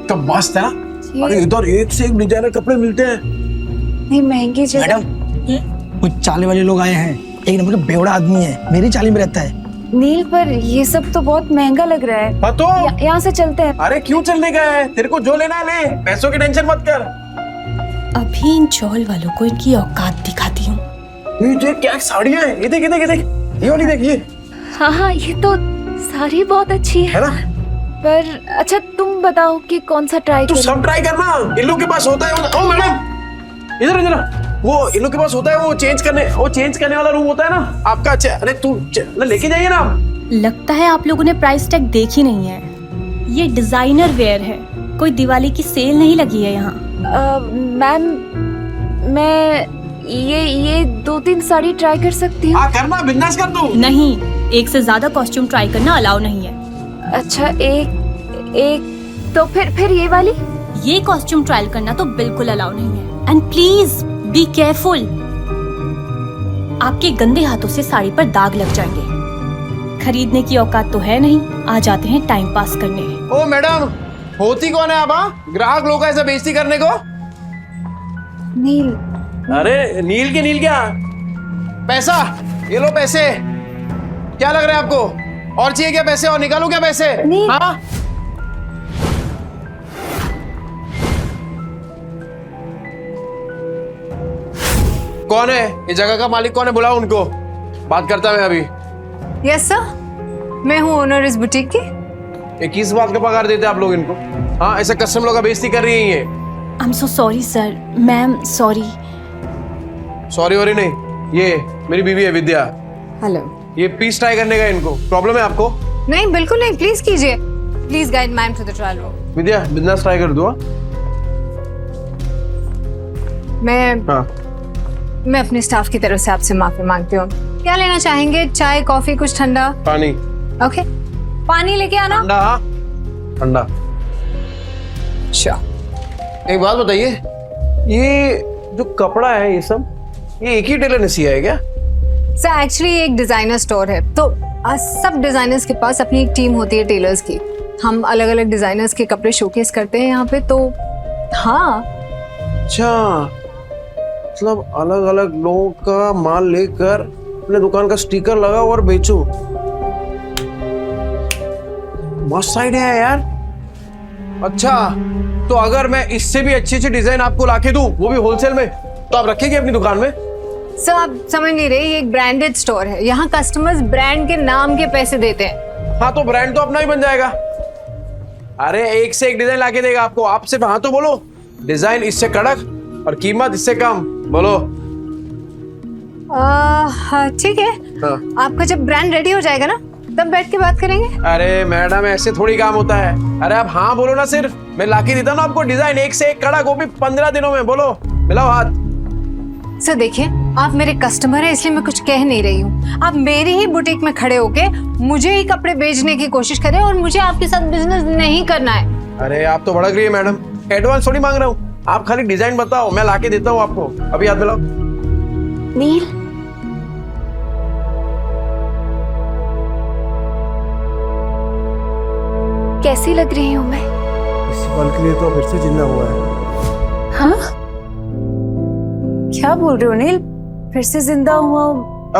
[SPEAKER 4] तो मस्त है ना? अरे इधर एक से एक डिजाइनर कपड़े मिलते हैं।
[SPEAKER 5] नहीं महंगी जगह।
[SPEAKER 6] मैडम, कुछ चाले वाले लोग आए हैं, एक नंबर का बेवड़ा आदमी है, मेरी चाली में रहता है।
[SPEAKER 5] नील, पर ये सब तो बहुत महंगा लग रहा है।
[SPEAKER 4] तो
[SPEAKER 5] यहाँ से चलते हैं।
[SPEAKER 4] अरे क्यों चलने का है? तेरे को जो लेना है ले, पैसों की टेंशन मत कर।
[SPEAKER 16] अभी इन चौल वालों को इनकी औकात दिखाती हूँ।
[SPEAKER 4] ये देख क्या साड़ियाँ हैं, ये देख, ये देख, ये देख, ये वाली देख, ये।
[SPEAKER 5] हाँ, ये तो साड़ी बहुत अच्छी है ना? पर अच्छा तुम बताओ कि कौन सा ट्राई
[SPEAKER 4] तू सब ट्राई करना, इन लोग के पास होता है। ओ मैडम, इधर इधर, वो इन लोग के पास होता है, वो चेंज करने वाला रूम होता है ना आपका। अच्छा, अरे तू लेके जाइए ना।
[SPEAKER 16] लगता है आप लोगों ने प्राइस टैग देखी नहीं है। ये डिजाइनर वेयर है, कोई दिवाली की सेल नहीं लगी है यहाँ।
[SPEAKER 5] मैम, मैं ये 2-3 साड़ी ट्राई कर सकती हूँ?
[SPEAKER 4] करना, बिंदास कर तू।
[SPEAKER 16] नहीं, एक से ज्यादा कॉस्ट्यूम ट्राई करना अलाउ नहीं है।
[SPEAKER 5] अच्छा एक तो फिर ये वाली?
[SPEAKER 16] ये कॉस्ट्यूम ट्रायल करना तो बिल्कुल अलाउ नहीं है। एंड प्लीज बी केयरफुल, आपके गंदे हाथों से साड़ी पर दाग लग जाएंगे। खरीदने की औकात तो है नहीं, आ जाते हैं टाइम पास करने।
[SPEAKER 2] ओ मैडम, होती कौन है आप? ग्राहक लोग ऐसा बेइज्जती करने को?
[SPEAKER 5] नील।
[SPEAKER 2] अरे नील के नील क्या? पैसा, ये लो पैसे। क्या लग रहा है आपको? और चाहिए क्या पैसे? और निकालू क्या पैसे? हाँ? कौन है ये जगह का मालिक? कौन है? बुलाओ उनको, बात करता मैं अभी।
[SPEAKER 17] यस सर, मैं हूँ ओनर इस बुटीक की।
[SPEAKER 2] ये किस बात का पगार देते आप लोग इनको? हाँ, ऐसे कस्टमर लोग का बेइज्जती कर रही है ये।
[SPEAKER 16] I am so sorry sir, ma'am sorry.
[SPEAKER 2] Sorry worry नहीं, ये मेरी बीवी है विद्या।
[SPEAKER 17] हेलो।
[SPEAKER 2] ये पीस ट्राई करने का इनको प्रॉब्लम है आपको?
[SPEAKER 17] नहीं बिल्कुल नहीं, प्लीज कीजिए। Please guide ma'am to the trial room.
[SPEAKER 2] Vidya बिंदास ट्राई कर दो।
[SPEAKER 17] मैं अपने स्टाफ की तरफ से आपसे माफी मांगती हूँ। क्या लेना चाहेंगे? चाय, कॉफी, कुछ ठंडा?
[SPEAKER 2] पानी।
[SPEAKER 17] ओके, पानी लेके आना।
[SPEAKER 2] ठंडा। ठंडा।
[SPEAKER 17] अच्छा,
[SPEAKER 2] एक बात बताइए, ये जो कपड़ा है ये सब, ये एक ही टेलर ने सिया है क्या?
[SPEAKER 17] सर एक्चुअली एक डिजाइनर स्टोर है, तो सब डिजाइनर्स के पास अपनी एक टीम होती है टेलर्स की। हम अलग अलग डिजाइनर्स के कपड़े शोकेस करते हैं यहाँ पे, तो हाँ।
[SPEAKER 2] अच्छा, मतलब अलग अलग लोगों का माल लेकर अपने दुकान का स्टिकर लगाओ और बेचो। मस्त आइडिया है यार। अच्छा, तो अगर मैं इससे भी अच्छी अच्छी डिजाइन आपको लाके दूं, वो भी होलसेल में, तो आप रखेंगे अपनी दुकान में?
[SPEAKER 17] सर आप समझ नहीं रहे, ये एक ब्रांडेड स्टोर है। यहाँ कस्टमर्स ब्रांड के नाम के पैसे देते हैं।
[SPEAKER 2] हाँ, तो ब्रांड तो अपना ही बन जाएगा। अरे एक से एक डिजाइन लाके देगा आपको। आप सिर्फ हाँ तो बोलो, डिजाइन इससे कड़क और कीमत इससे कम, बोलो।
[SPEAKER 17] ठीक है।
[SPEAKER 2] हाँ।
[SPEAKER 17] आपका जब ब्रांड रेडी हो जाएगा ना, तब बैठ के बात करेंगे।
[SPEAKER 2] अरे मैडम, ऐसे थोड़ी काम होता है। अरे आप हाँ बोलो ना, सिर्फ मैं लाके देता ना आपको डिजाइन एक से एक कड़क, वो भी 15 दिनों में। बोलो, मिलाओ हाथ।
[SPEAKER 17] सर देखिए, आप मेरे कस्टमर हैं, इसलिए मैं कुछ कह नहीं रही हूँ। आप मेरी ही बुटीक में खड़े होके मुझे ही कपड़े बेचने की कोशिश करें, और मुझे आपके साथ बिजनेस नहीं करना है।
[SPEAKER 2] अरे आप तो भड़क रही है मैडम, एडवांस थोड़ी मांग रहा हूँ। आप खाली डिजाइन बताओ, मैं लाके देता हूँ आपको। अभी हाथ मिलाओ।
[SPEAKER 5] नील, कैसी लग रही हूँ मैं?
[SPEAKER 4] इस पल के लिए तो फिर से जिंदा हुआ है।
[SPEAKER 5] हाँ? क्या बोल रहे हो नील? फिर से जिंदा हुआ हूँ?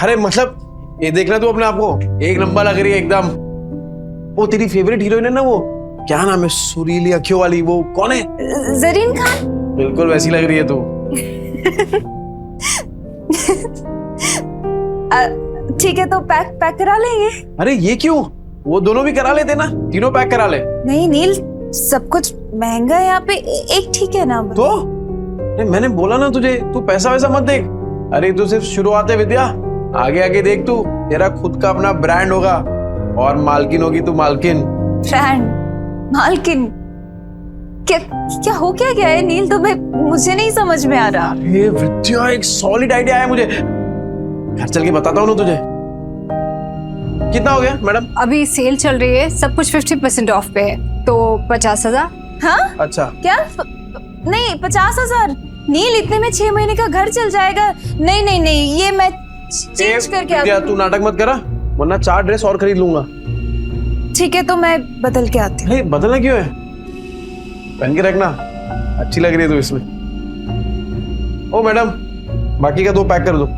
[SPEAKER 2] अरे मतलब ये देखना तू अपने आप को, एक नंबर लग रही है एकदम। वो तेरी फेवरेट हीरोइन है ना, वो क्या नाम है, सुरीली अखियों वाली, वो कौन है?
[SPEAKER 5] जरीन खान।
[SPEAKER 2] बिल्कुल वैसी लग रही है तू।
[SPEAKER 5] ठीक है, तो पैक करा लेंगे। अरे
[SPEAKER 2] ये क्यों? वो दोनों भी करा लेते ना, तीनों पैक करा ले।
[SPEAKER 5] नहीं नील, सब कुछ महंगा है यहाँ पे, एक ठीक है ना?
[SPEAKER 2] तो मैंने बोला ना तुझे, तू पैसा वैसा मत देख। अरे तू सिर्फ शुरुआत है विद्या, आगे आगे देख, तू तेरा खुद का अपना ब्रांड होगा और मालकिन होगी तू, मालकिन।
[SPEAKER 5] ब्रांड? मालकिन? क्या हो क्या गया है नील? तो मुझे नहीं समझ में आ रहा।
[SPEAKER 2] अरे विद्या, एक सॉलिड आइडिया है मुझे, घर चल के बताता हूँ ना तुझे। कितना हो गया मैडम?
[SPEAKER 17] अभी सेल चल रही है, सब कुछ 50% ऑफ पे है, तो 50,000।
[SPEAKER 5] हाँ?
[SPEAKER 2] अच्छा।
[SPEAKER 5] क्या? नहीं, 50,000 नील, इतने में 6 महीने का घर चल जाएगा। नहीं नहीं नहीं, ये मैं चेंज करके
[SPEAKER 2] क्या तू नाटक मत करा, वरना 4 ड्रेस और खरीद लूंगा।
[SPEAKER 5] ठीक है, तो मैं बदल के आती हूँ।
[SPEAKER 2] बदलना क्यों है? पहन के रखना, अच्छी लग रही है तू इसमें। ओ मैडम, बाकी का 2 पैक कर दो।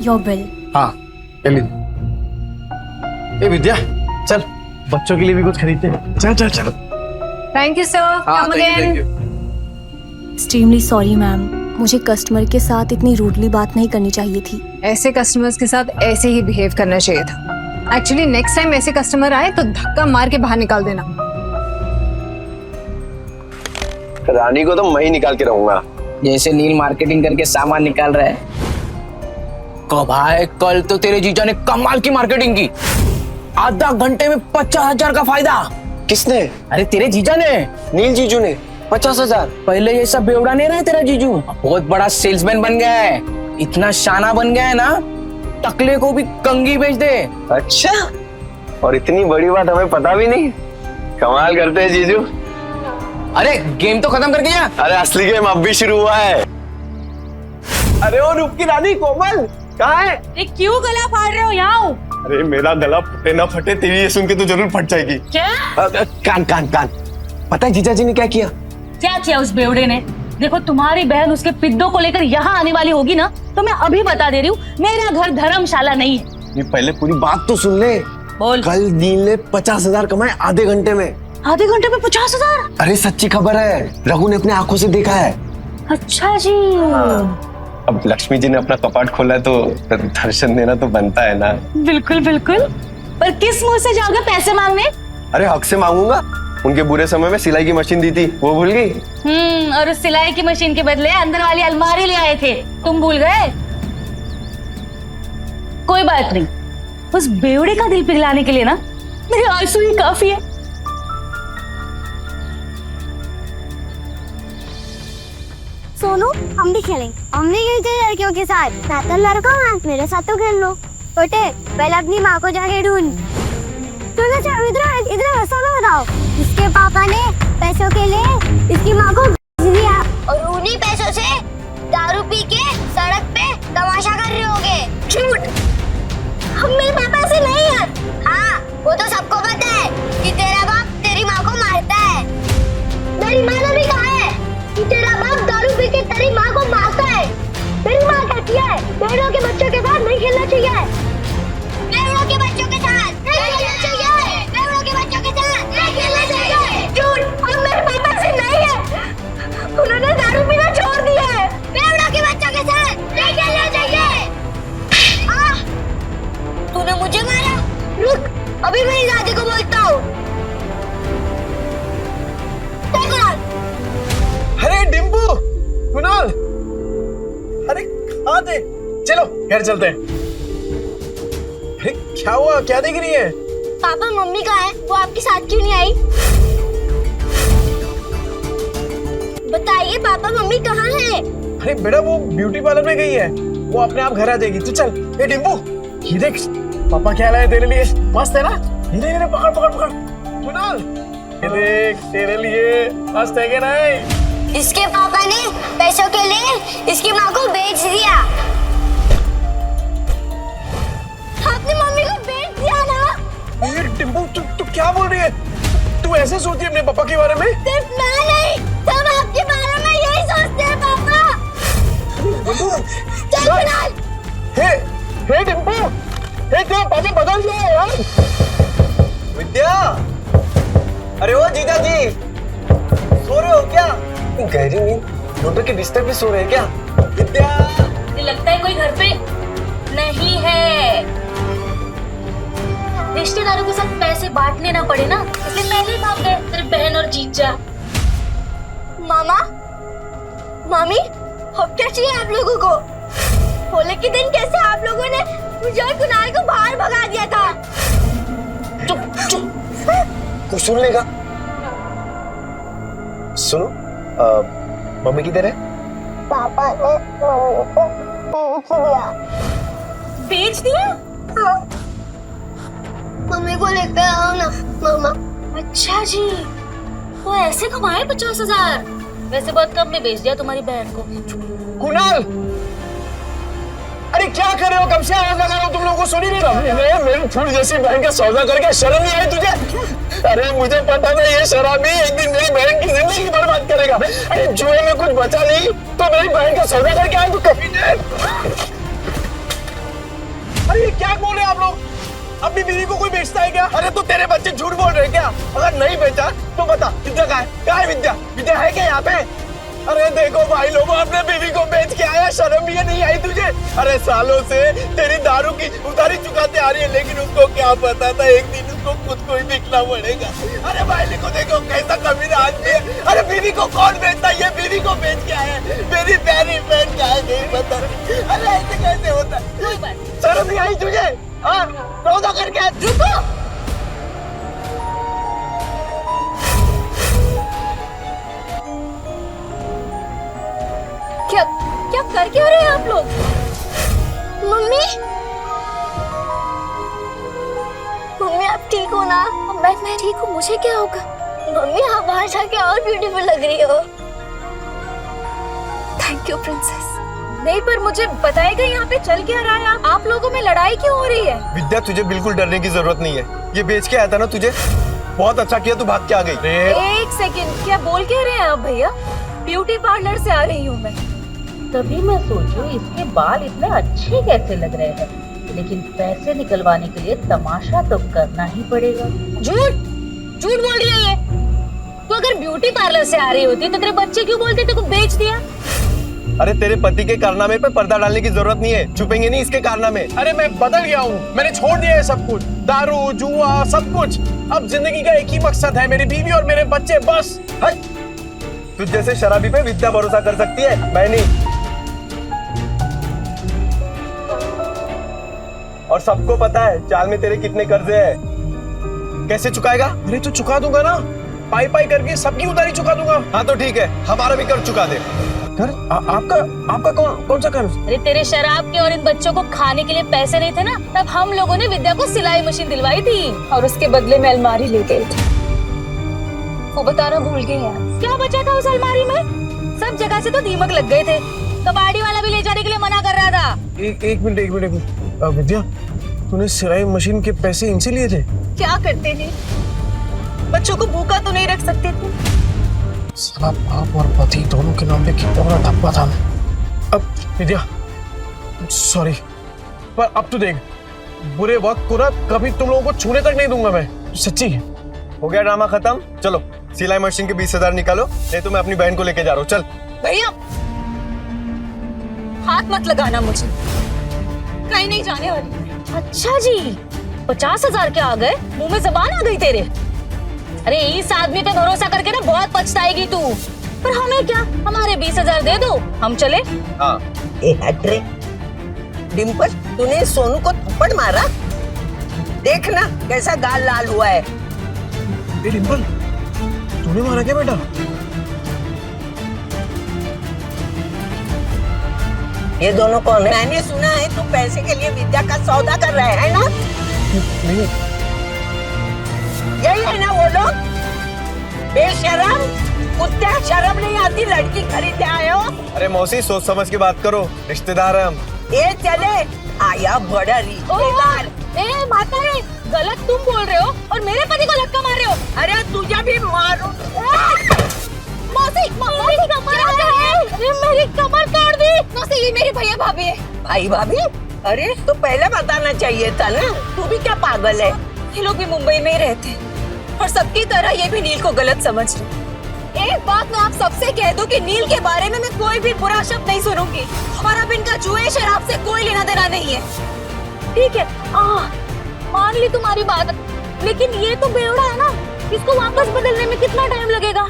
[SPEAKER 16] Your bill.
[SPEAKER 2] हाँ, ले। ए विद्या, चल बच्चों के लिए भी कुछ खरीदते हैं। चल चल चल।
[SPEAKER 17] Thank you sir, come again.
[SPEAKER 16] Extremely sorry ma'am, मुझे कस्टमर के साथ इतनी रूडली बात नहीं करनी चाहिए थी।
[SPEAKER 17] ऐसे कस्टमर्स के साथ ऐसे ही बिहेव करना चाहिए था। एक्चुअली नेक्स्ट टाइम ऐसे कस्टमर आए तो धक्का मार के बाहर निकाल देना।
[SPEAKER 18] रानी को तो मैं ही निकाल के रहूंगा, जैसे नील मार्केटिंग करके सामान निकाल रहा है। भाई कल तो तेरे जीजा ने कमाल की मार्केटिंग की, आधा घंटे में 50,000 का फायदा।
[SPEAKER 4] किसने?
[SPEAKER 18] अरे तेरे जीजा ने,
[SPEAKER 4] नील जीजू ने। 50,000?
[SPEAKER 18] पहले ये सब बेवड़ा नहीं रहा तेरा जीजू, बहुत बड़ा सेल्समैन बन गया है, इतना शाना बन गया है ना टकले को भी कंगी बेच दे। अच्छा, और इतनी बड़ी बात हमें पता भी नहीं। कमाल करते हैं जीजू। अरे गेम तो खत्म कर दिया। अरे असली गेम अब भी शुरू हुआ है।
[SPEAKER 4] अरे वो रूप की रानी कोमल कहाँ है?
[SPEAKER 16] अरे क्यों गला फाड़ रहे हो? यहाँ आओ।
[SPEAKER 4] अरे मेरा गला फटे ना फटे, तेरी ये सुन के तो जरूर फट जाएगी।
[SPEAKER 16] क्या?
[SPEAKER 18] कान कान कान। पता है जीजा जी ने क्या किया?
[SPEAKER 16] क्या किया उस बेवड़े ने? देखो तुम्हारी बहन उसके पिद्दों को लेकर यहाँ आने वाली होगी ना, तो मैं अभी बता दे रही हूँ, मेरा घर धर्मशाला नहीं है।
[SPEAKER 18] ये पहले पूरी बात तो सुन ले।
[SPEAKER 16] बोल।
[SPEAKER 18] कल नील ने 50,000 कमाए आधे घंटे में।
[SPEAKER 16] आधे घंटे में 50,000?
[SPEAKER 18] अरे सच्ची खबर है, रघु ने अपने आंखों से देखा है।
[SPEAKER 16] अच्छा जी।
[SPEAKER 18] अब लक्ष्मी जी ने अपना कपाट खोला है तो दर्शन देना तो बनता है ना।
[SPEAKER 16] बिल्कुल बिल्कुल, पर किस मुंह से जाओगे पैसे मांगने?
[SPEAKER 18] अरे हक से मांगूंगा। उनके बुरे समय में सिलाई की मशीन दी थी, वो भूल गई?
[SPEAKER 16] और उस सिलाई की मशीन के बदले अंदर वाली अलमारी ले आए थे, तुम भूल गए? कोई बात नहीं, उस बेवड़े का दिल पिघलाने के लिए ना मेरे आंसू ही काफी है।
[SPEAKER 12] सोनू, हम भी खेलेंगे। हम भी खेलते लड़कियों के साथ। मैं तो लड़का हूँ, मेरे साथ तो खेल लो। छोटे, पहले अपनी माँ को जाके ढूंढ। इधर ऐसा ना बताओ। इसके पापा ने पैसों के लिए इसकी माँ को भेज दिया और उन्हीं पैसों से दारू पी के सड़क पे तमाशा कर रहे होगे। झूठ। हम मेरे पापा से नहीं है। हाँ, वो तो सबको पता है कि तेरा बाप तेरी माँ को मारता है। मेरी माँ ने भी कहा है कि तेरा बाप दारू पी के तेरी माँ को मारता है। मेरी माँ कहती है बेड़ों के बच्चों के साथ नहीं खेलना चाहिए। बेड़ों के बच्चों के साथ नहीं खेलना चाहिए। बेड़ों के बच्चों के साथ नहीं खेलना चाहिए। झूठ। हम मेरे पापा से नहीं है, उन्होंने दारू पीना छोड़ दिया है। बेड़ों के बच्चों के साथ नहीं खेलना चाहिए। तूने मुझे मारा? रुक, अभी मेरी दादी को बोलता हूँ।
[SPEAKER 4] अरे डिम्पू, कुणाल, अरे कहाँ थे? चलो घर चलते हैं। अरे क्या हुआ, क्या देख रही है?
[SPEAKER 12] पापा मम्मी कहाँ है? वो आपके साथ क्यों नहीं आई? बताइए पापा मम्मी कहाँ है?
[SPEAKER 4] अरे बेटा वो ब्यूटी पार्लर में गई है, वो अपने आप घर आ जाएगी। तू चल। ए डिम्पू, ये देख पापा क्या लाए तेरे लिए, मस्त है ना? ये पकड़ पकड़ पकड़। कुणाल, ये देख तेरे लिए, मस्त है क्या नहीं?
[SPEAKER 12] इसके पापा ने पैसों के लिए इसकी माँ को बेच दिया। आपने मम्मी को बेच दिया ना?
[SPEAKER 4] ये डिम्पू, तू क्या बोल रही है? तू ऐसे सोचती है अपने पापा के बारे में?
[SPEAKER 12] सिर्फ मैं नहीं, सब आपके बारे में यही सोचते हैं पापा। चल कुणाल।
[SPEAKER 4] हे डिम्पू, हे क्या पापा बदल गए यार? विद्या, अरे ओ जीजा जी, सो रहे हो क्या? गहरी नींद, डॉक्टर के बिस्तर पे सो रहे हैं क्या? विद्या,
[SPEAKER 16] लगता है कोई घर पे नहीं है। रिश्तेदारों के साथ पैसे बांटने ना पड़े ना, इसलिए पहले ही भाग गए तेरी बहन और जीजा।
[SPEAKER 12] मामा, मामी, अब क्या चाहिए आप लोगों को? होली के दिन कैसे आप लोगों ने मुझे और कुणाल को बाहर भगा दिया था?
[SPEAKER 18] चुप चुप, कुछ सुन लेगा। सुनो, मम्मी किधर है?
[SPEAKER 12] पापा ने मम्मी को बेच दिया।
[SPEAKER 16] बेच दिया?
[SPEAKER 12] हाँ। मम्मी को लेकर आओ ना मामा।
[SPEAKER 16] अच्छा जी, वो ऐसे कमाए 50,000? वैसे बहुत कम में बेच दिया तुम्हारी बहन को।
[SPEAKER 4] कुणाल, अरे क्या कर रहे हो? कब से आवाज लगा रहा हूँ, तुम लोगों को सुनी नहीं रहा? मेरी फूल जैसी बहन का सौदा करके शर्म नहीं आई तुझे? अरे मुझे पता था ये शराबी एक दिन मेरी बहन की जिंदगी बर्बाद करेगा। अरे जुए में कुछ बचा नहीं तो मेरी बहन का सौदा करके आए तो कभी नहीं। अरे ये क्या बोल रहे आप लोग? अपनी बीवी को कोई बेचता है क्या? अरे तो तेरे बच्चे झूठ बोल रहे हैं क्या? अगर नहीं बेचा तो बता, विद्या कहाँ है? कहाँ है विद्या? विद्या है क्या यहाँ पे? अरे देखो भाई लोगों, अपने बीवी को बेच के आया, शर्म भी नहीं आई तुझे? अरे सालों से तेरी दारू की उधारी चुकाते आ रही है, लेकिन उसको क्या पता था एक दिन उसको खुद को ही बिकना पड़ेगा। अरे भाई को देखो कैसा कमीना आदमी है। अरे बीवी को कौन बेचता? ये बीवी को बेच के आया, मेरी प्यारी बहन का है, नहीं पता। अरे ऐसे कैसे होता है? शर्म नहीं आई तुझे? हाँ, सौदा करके रुको।
[SPEAKER 12] क्या क्या कर क्या रहे हैं आप लोग? मम्मी, ठीक हूँ ना? मैं ठीक हूँ, मुझे क्या होगा? मम्मी आप बाहर जाके और ब्यूटीफुल लग रही हो।
[SPEAKER 5] Thank you princess. नहीं पर मुझे बताएगा यहाँ पे चल क्या रहा है? आप लोगों में लड़ाई क्यों हो रही है?
[SPEAKER 18] विद्या तुझे बिल्कुल डरने की जरूरत नहीं है, ये बेच के आया था ना तुझे, बहुत अच्छा किया तू भाग के आ गई।
[SPEAKER 5] एक सेकंड, क्या बोल के रहे हैं आप भैया? ब्यूटी पार्लर से आ रही हूँ मैं।
[SPEAKER 19] तभी मैं सोचूं इसके बाल इतने अच्छे कैसे लग रहे हैं, लेकिन पैसे निकलवाने के लिए तमाशा तो करना ही पड़ेगा।
[SPEAKER 17] झूठ बोल रही है ये। तो अगर ब्यूटी पार्लर से आ रही होती तो तेरे बच्चे क्यों बोलते तेरे को बेच दिया?
[SPEAKER 18] अरे तेरे पति के कारनामे पे पर्दा डालने की जरूरत नहीं है, छुपेंगे नहीं इसके कारनामे।
[SPEAKER 4] अरे मैं बदल गया हूँ, मैंने छोड़ दिया है सब कुछ, दारू जुआ सब कुछ। अब जिंदगी का एक ही मकसद है, मेरी बीवी और मेरे बच्चे, बस।
[SPEAKER 18] तुझ जैसे शराबी पे विद्या भरोसा कर सकती है, मैं नहीं। और सबको पता है चाल में तेरे कितने कर्जे हैं, कैसे चुकाएगा?
[SPEAKER 4] अरे तो चुका दूंगा ना, पाई पाई करके सबकी उधारी चुका दूंगा।
[SPEAKER 18] हाँ तो ठीक है, हमारा भी कर्ज चुका दे।
[SPEAKER 4] कर आपका कौन सा कर्ज?
[SPEAKER 17] अरे तेरे शराब के और इन बच्चों को खाने के लिए पैसे नहीं थे ना, तब हम लोगों ने विद्या को सिलाई मशीन दिलवाई थी
[SPEAKER 5] और उसके बदले में अलमारी ले गए थे। वो बताना भूल गए यार।
[SPEAKER 17] क्या बचा था उस अलमारी में? सब जगह से तो दीमक लग गए थे, कबाड़ी वाला भी ले जाने के लिए मना कर रहा था।
[SPEAKER 4] एक मिनट विद्या, तूने सिलाई मशीन के पैसे इनसे लिए थे?
[SPEAKER 5] क्या करते थे? बच्चों को भूखा तो नहीं रख सकते थे।
[SPEAKER 4] साला बाप और पति दोनों के नाम पे कितना बड़ा धब्बा था। अब विद्या सॉरी, पर अब तो देख, बुरे वक्त को ना कभी तुम लोगों को छूने तक नहीं दूंगा मैं, सच्ची।
[SPEAKER 18] हो गया ड्रामा खत्म, चलो सिलाई मशीन के 20,000 निकालो, नहीं तो मैं अपनी बहन को लेके जा रहा हूँ। चल
[SPEAKER 17] भैया हाथ मत लगाना मुझे, कहीं नहीं जाने वाली। अच्छा जी, 50,000 के आ गए, मुंह में जबान आ गई तेरे। अरे इस आदमी पे भरोसा करके ना बहुत पछताएगी तू। पर हमें क्या, हमारे 20,000 दे दो, हम चले।
[SPEAKER 18] हाँ।
[SPEAKER 11] डिम्पल, तूने सोनू को थप्पड़ मारा? देखना कैसा गाल लाल हुआ है।
[SPEAKER 4] डिम्पल, तूने मारा क्या बेटा?
[SPEAKER 11] ये दोनों कौन है? मैंने सुना है तू पैसे के लिए विद्या का सौदा कर रहा है ना?
[SPEAKER 4] नहीं।
[SPEAKER 11] यही है ना वो लोग? बेशरम, कुत्ते, शर्म नहीं आती, लड़की खरीदते आए हो?
[SPEAKER 18] अरे मौसी सोच समझ के बात करो, रिश्तेदार है हम।
[SPEAKER 11] ये चले आया बड़ा रिश्तेदार।
[SPEAKER 17] ए माता रे, गलत तुम बोल रहे हो और मेरे पति को धक्का मार रहे हो।
[SPEAKER 11] अरे तुझे भी मारो।
[SPEAKER 17] मौसी, मेरी कमर तोड़ दी। मौसी, ये मेरे भैया भाभी है।
[SPEAKER 11] भाई भाभी? अरे तो पहले बताना चाहिए था ना, तू भी क्या पागल है?
[SPEAKER 5] ये लोग भी मुंबई में ही रहते हैं और सबकी तरह ये भी नील को गलत समझ रहे। एक बात मैं आप सबसे कह दूं कि नील के बारे में मैं कोई भी बुरा शब्द नहीं सुनूंगी और अब इनका जुए शराब से कोई लेना देना नहीं है, ठीक है?
[SPEAKER 17] मान ली तुम्हारी बात, लेकिन ये तो बेवड़ा है ना, इसको वापस बदलने में कितना टाइम लगेगा?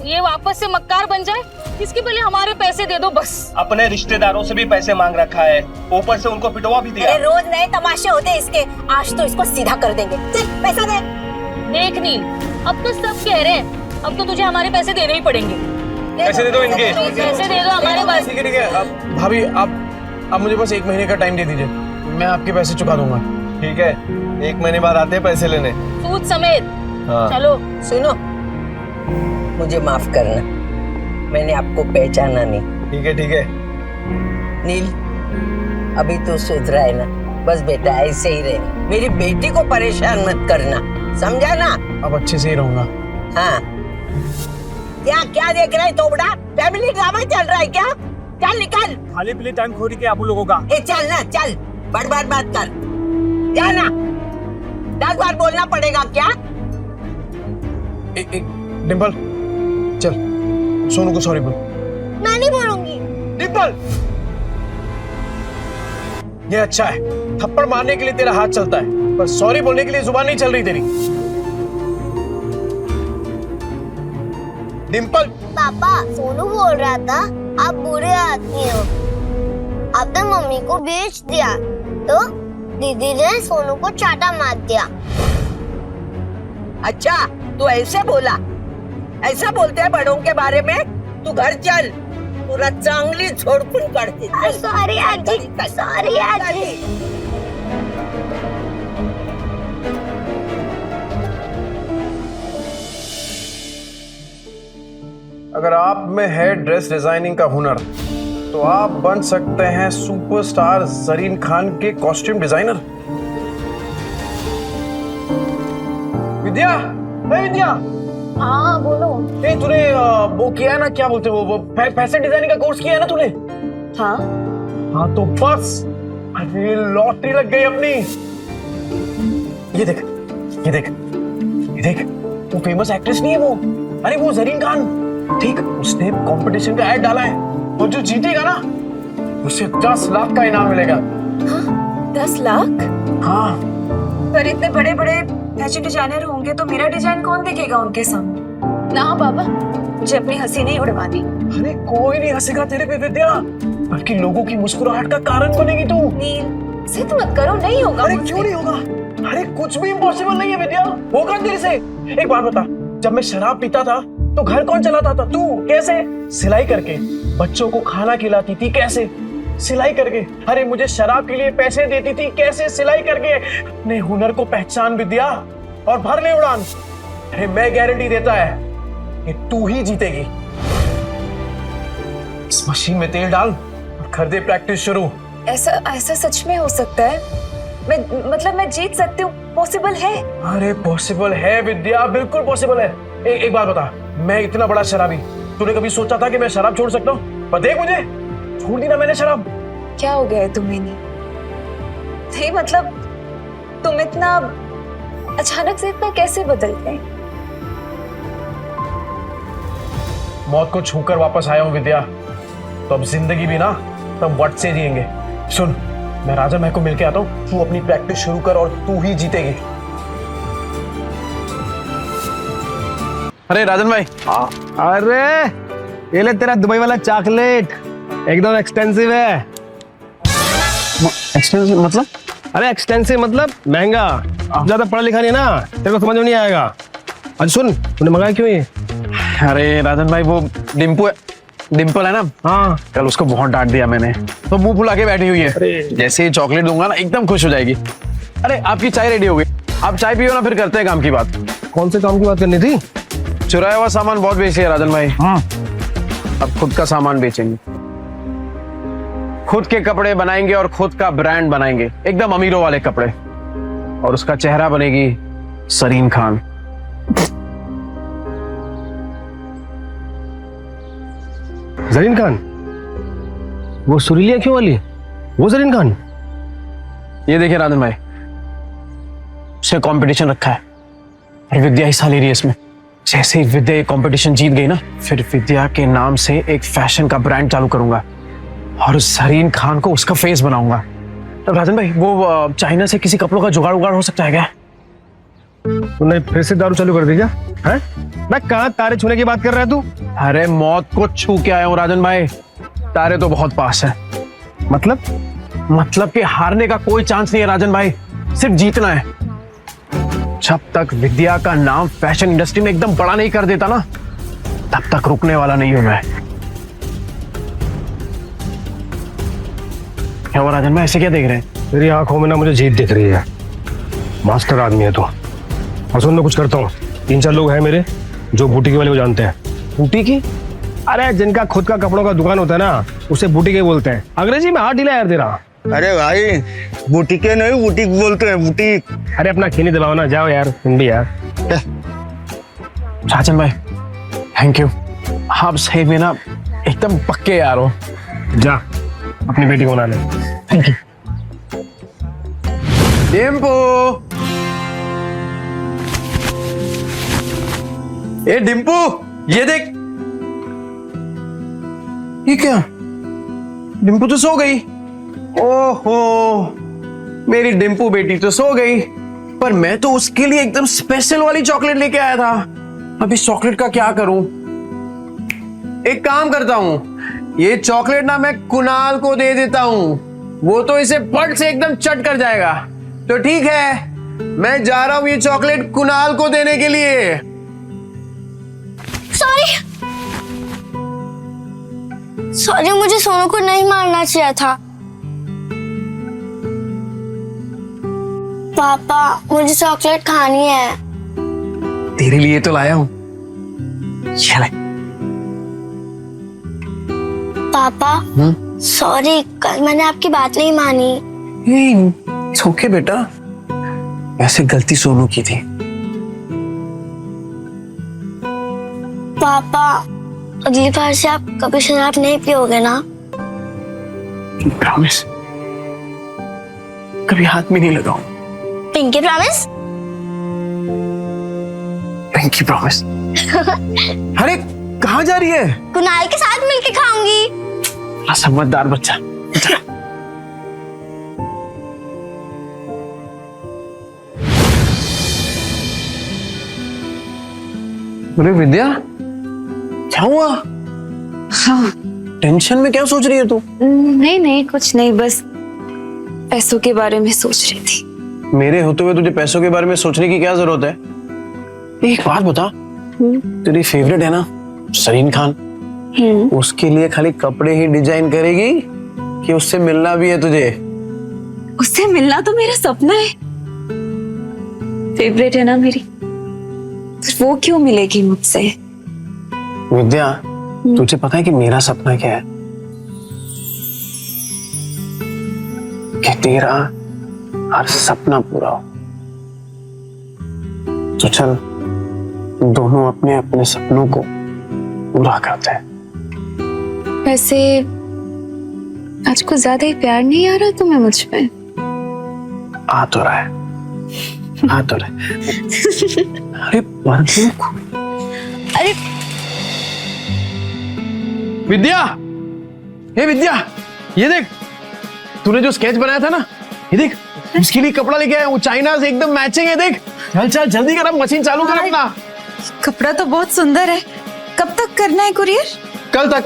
[SPEAKER 17] ये वापस से मक्कार बन जाए, इसके पहले हमारे पैसे दे दो बस।
[SPEAKER 18] अपने रिश्तेदारों से भी पैसे मांग रखा है, ऊपर से उनको पिटवा भी दिया।
[SPEAKER 5] अरे रोज नए तमाशे होते हैं इसके, आज तो इसको सीधा कर देंगे। चल पैसा दे।
[SPEAKER 17] देख नील, अब तो सब कह रहे हैं, अब तो तुझे हमारे पैसे देने ही पड़ेंगे।
[SPEAKER 18] पैसे दे दो इनके।
[SPEAKER 17] पैसे दे दो हमारे पास।
[SPEAKER 4] ठीक है। अब भाभी आप मुझे बस 1 महीने का टाइम दे दीजिए, मैं आपके पैसे चुका दूंगा।
[SPEAKER 18] ठीक है, 1 महीने बाद आते हैं पैसे लेने,
[SPEAKER 17] सूद समेत।
[SPEAKER 18] हाँ।
[SPEAKER 17] चलो।
[SPEAKER 11] सुनो, मुझे माफ करना, मैंने आपको पहचाना नहीं।
[SPEAKER 18] ठीक है।
[SPEAKER 11] नील, अभी तो सुधरा है ना, बस बेटा ऐसे ही रहे, मेरी बेटी को परेशान मत करना, समझा ना?
[SPEAKER 4] अब अच्छे से ही रहूंगा।
[SPEAKER 11] हाँ। क्या देख रहा है तोबड़ा? फैमिली ड्रामा चल रहा है क्या? चल निकल।
[SPEAKER 10] खाली पीली टाइम खोरी के आप लोगों का।
[SPEAKER 11] चल ना, चल, बड़ बात कर, जाना। 10 बार बोलना पड़ेगा क्या?
[SPEAKER 4] एक डिम्पल, चल सोनू को सॉरी बोल।
[SPEAKER 12] मैं नहीं बोलूंगी।
[SPEAKER 4] डिम्पल, ये अच्छा है, थप्पड़ मारने के लिए तेरा हाथ चलता है, पर सॉरी बोलने के लिए जुबान नहीं चल रही तेरी। डिम्पल।
[SPEAKER 12] पापा, सोनू बोल रहा था आप बुरे आदमी हो, आपने मम्मी को बेच दिया, तो दीदी ने सोनू को चाटा मार दिया।
[SPEAKER 11] अच्छा, तू ऐसे बोला? ऐसा बोलते हैं बड़ों के बारे में? तू घर चल, पूरा चांगली झोड़पून काढते।
[SPEAKER 12] सॉरी आजी, सॉरी आजी।
[SPEAKER 2] अगर आप में है ड्रेस डिजाइनिंग का हुनर तो आप बन सकते हैं सुपरस्टार जरीन खान के कॉस्ट्यूम डिजाइनर। विद्या, विद्या।
[SPEAKER 9] हाँ बोलो।
[SPEAKER 2] तूने वो किया है ना, क्या बोलते हैं वो फैशन डिजाइनिंग का कोर्स किया है ना तूने?
[SPEAKER 9] हाँ
[SPEAKER 2] हाँ तो बस अरे लॉटरी लग गई अपनी। ये देख, ये देख, ये देख, वो फेमस एक्ट्रेस नहीं है वो, अरे वो जरीन खान, ठीक, उसने कंपटीशन का ऐड डाला है और जो जीतेगा ना उसे 10 लाख का इनाम मिलेगा।
[SPEAKER 5] हाँ, 10 लाख?
[SPEAKER 2] हाँ।
[SPEAKER 5] पर इतने बड़े बड़े फैशन डिजाइनर होंगे तो मेरा डिजाइन कौन देखेगा उनके सामने? ना बाबा, मुझे अपनी हंसी नहीं उड़वानी।
[SPEAKER 2] अरे कोई नहीं हंसेगा तेरे पे विद्या, बल्कि लोगों की मुस्कुराहट का कारण बनेगी तू।
[SPEAKER 5] नील, जिद मत करो, नहीं होगा।
[SPEAKER 2] अरे क्यों नहीं होगा? अरे कुछ भी इम्पॉसिबल नहीं है विद्या, होगा तेरे से। एक बात बता, जब मैं शराब पीता था तो घर कौन चलाता था? तू। कैसे? सिलाई करके। बच्चों को खाना खिलाती थी, कैसे? सिलाई करके। अरे मुझे शराब के लिए पैसे देती थी, कैसे? सिलाई करके। अपने हुनर को पहचान विद्या और भर ले उड़ान। अरे मैं गारंटी देता है कि तू ही जीतेगी। इस मशीन में तेल डाल और कर दे प्रैक्टिस शुरू।
[SPEAKER 5] ऐसा सच में हो सकता है? मैं जीत सकती हूँ? पॉसिबल है?
[SPEAKER 2] अरे पॉसिबल है विद्या, बिल्कुल पॉसिबल है। एक बात बता, मैं इतना बड़ा शराबी, तूने कभी सोचा था कि मैं शराब छोड़ सकता हूँ? पर देख मुझे, छोड़ दी ना मैंने शराब।
[SPEAKER 5] क्या हो गया है तुम्हें? नहीं मतलब तुम इतना अचानक से इतना कैसे बदल गए?
[SPEAKER 2] मौत को छूकर वापस आया हूँ विद्या, तो अब जिंदगी भी ना तब वट से जिएंगे। सुन, मैं राजा महक को मिलके आता हूँ, तू अपनी प्रैक्टिस शुरू कर और तू ही जीतेगी।
[SPEAKER 18] अरे राजन भाई।
[SPEAKER 3] अरे ये ले तेरा दुबई वाला चॉकलेट, एकदम एक्सपेंसिव है।
[SPEAKER 18] एक्सपेंसिव मतलब?
[SPEAKER 3] अरे एक्सपेंसिव मतलब महंगा। ज्यादा पढ़ा लिखा नहीं ना, तेरे को समझ में नहीं आएगा। अच्छा सुन, तूने मंगाया क्यों ये?
[SPEAKER 18] अरे राजन भाई, वो डिम्पल है ना,
[SPEAKER 3] हाँ,
[SPEAKER 18] कल उसको बहुत डांट दिया मैंने, तो मुंह फुला के बैठी हुई है। जैसे ही चॉकलेट दूंगा ना एकदम खुश हो जाएगी। अरे आपकी चाय रेडी हो गई, आप चाय पियो ना, फिर करते हैं काम की बात।
[SPEAKER 3] कौन से काम की बात करनी थी?
[SPEAKER 18] चुराया हुआ सामान बहुत बेची है राजन भाई।
[SPEAKER 3] हाँ,
[SPEAKER 18] अब खुद का सामान बेचेंगे, खुद के कपड़े बनाएंगे और खुद का ब्रांड बनाएंगे, एकदम अमीरों वाले कपड़े। और उसका चेहरा बनेगी जरीन खान।
[SPEAKER 3] जरीन खान? वो सुरीलिया क्यों वाली? वो जरीन खान?
[SPEAKER 18] ये देखिए राजन भाई, उसने कंपटीशन रखा है और विद्या हिस्सा ले रही है इसमें। जैसे ही विद्या ये कंपटीशन जीत गई ना, फिर विद्या के नाम से एक फैशन का ब्रांड चालू करूंगा और जरीन खान को उसका फेस बनाऊंगा। तो राजन भाई, वो चाइना से किसी कपड़ों का जुगाड़ उगाड़ हो सकता है क्या?
[SPEAKER 3] तूने फिर से दारू चालू कर दी क्या? हैं? मैं कहाँ तारे छूने की बात कर रहा है तू?
[SPEAKER 18] अरे मौत को छू के आया हूँ राजन भाई, तारे तो बहुत पास है। मतलब कि हारने का कोई चांस नहीं है राजन भाई, सिर्फ जीतना है। जब तक विद्या का नाम फैशन इंडस्ट्री में एकदम बड़ा नहीं कर देता ना, तब तक रुकने वाला नहीं हूं मैं। क्या हुआ राजन भाई, ऐसे क्या देख रहे हैं?
[SPEAKER 3] तेरी आंखों में ना मुझे जीत दिख रही है। मास्टर आदमी है तू। और सुन, मैं कुछ करता हूँ, 3-4 लोग हैं मेरे जो बूटीकी वाले को जानते हैं।
[SPEAKER 18] बूटीकी?
[SPEAKER 3] अरे जिनका खुद का कपड़ों का दुकान होता है ना, उसे बूटीकी बोलते हैं। अंग्रेजी में हाथ ढीला यार तेरा।
[SPEAKER 20] अरे भाई, बुटीके नहीं बुटीक बोलते हैं, बुटीक।
[SPEAKER 3] अरे अपना खीनी दबाओ ना, जाओ यार तुम भी यार।
[SPEAKER 18] राजन भाई थैंक यू, आप सही में ना एकदम पक्के यार हो।
[SPEAKER 3] जा अपनी बेटी को बना ले।
[SPEAKER 18] Thank you.
[SPEAKER 2] डिम्पू, ए डिम्पू, ये देख। ये क्या? डिम्पू तो सो गई। ओहो, मेरी डिम्पू बेटी तो सो गई, पर मैं तो उसके लिए एकदम स्पेशल वाली चॉकलेट लेके आया था। अब इस चॉकलेट का क्या करूं? एक काम करता हूं, ये चॉकलेट ना मैं कुणाल को दे देता हूं, वो तो इसे पट से एकदम चट कर जाएगा। तो ठीक है, मैं जा रहा हूं ये चॉकलेट कुणाल को देने के लिए।
[SPEAKER 12] सॉरी, मुझे सोनू को नहीं मारना चाहिए था। पापा, मुझे चॉकलेट खानी है।
[SPEAKER 18] तेरे लिए तो लाया हूं, चल।
[SPEAKER 12] पापा सॉरी, कल मैंने आपकी बात नहीं मानी।
[SPEAKER 18] इट्स ओके बेटा, ऐसे गलती सोनू की थी।
[SPEAKER 12] पापा अगली बार से आप कभी शराब नहीं पियोगे ना?
[SPEAKER 18] प्रॉमिस, कभी हाथ में नहीं लगाऊं।
[SPEAKER 12] Pinky promise?
[SPEAKER 18] Pinky promise. अरे कहाँ जा रही है?
[SPEAKER 12] कुणाल के साथ मिलके खाऊंगी।
[SPEAKER 18] समझदार बच्चा। अरे विद्या, क्या हुआ?
[SPEAKER 5] हाँ
[SPEAKER 18] टेंशन में क्या सोच रही है तू?
[SPEAKER 5] नहीं कुछ नहीं, बस पैसों के बारे में सोच रही थी।
[SPEAKER 18] मेरे होते हुए तुझे पैसों के बारे में सोचने की क्या जरूरत है? एक बात बता, तेरी फेवरेट है ना सरीन खान, उसके लिए खाली कपड़े ही डिजाइन करेगी कि उससे मिलना भी है तुझे?
[SPEAKER 5] उससे मिलना तो मेरा सपना है, फेवरेट है ना मेरी, तो वो क्यों मिलेगी मुझसे?
[SPEAKER 18] विद्या, तुझे पता है कि मेरा सपना क्या है? कि तेरा हर सपना पूरा हो। तो चल दोनों अपने अपने सपनों को पूरा करते हैं।
[SPEAKER 5] वैसे आज कुछ ज्यादा ही प्यार नहीं आ रहा तुम्हें मुझ पे?
[SPEAKER 18] आ तो रहा है, आ तो रहा है। अरे
[SPEAKER 5] अरे
[SPEAKER 18] विद्या, हे विद्या, ये देख तूने जो स्केच बनाया था ना, ये देख उसके लिए कपड़ा लेके आया हूँ, चाइना से एकदम मैचिंग है। देख चल चल जल्दी कर, अब मशीन चालू कर अपना।
[SPEAKER 5] कपड़ा तो बहुत सुंदर है, कब तक करना है कुरियर?
[SPEAKER 18] कल तक।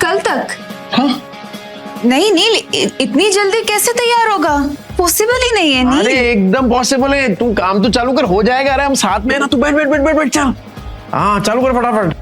[SPEAKER 5] कल तक?
[SPEAKER 18] हाँ।
[SPEAKER 5] नहीं इतनी जल्दी कैसे तैयार होगा? पॉसिबल ही नहीं है। नहीं
[SPEAKER 18] अरे एकदम पॉसिबल है, तू काम तो चालू कर, हो जाएगा। अरे हम साथ में है ना, तू बैठ बैठ बैठ बैठ बैठ, चल हाँ चालू कर फटाफट।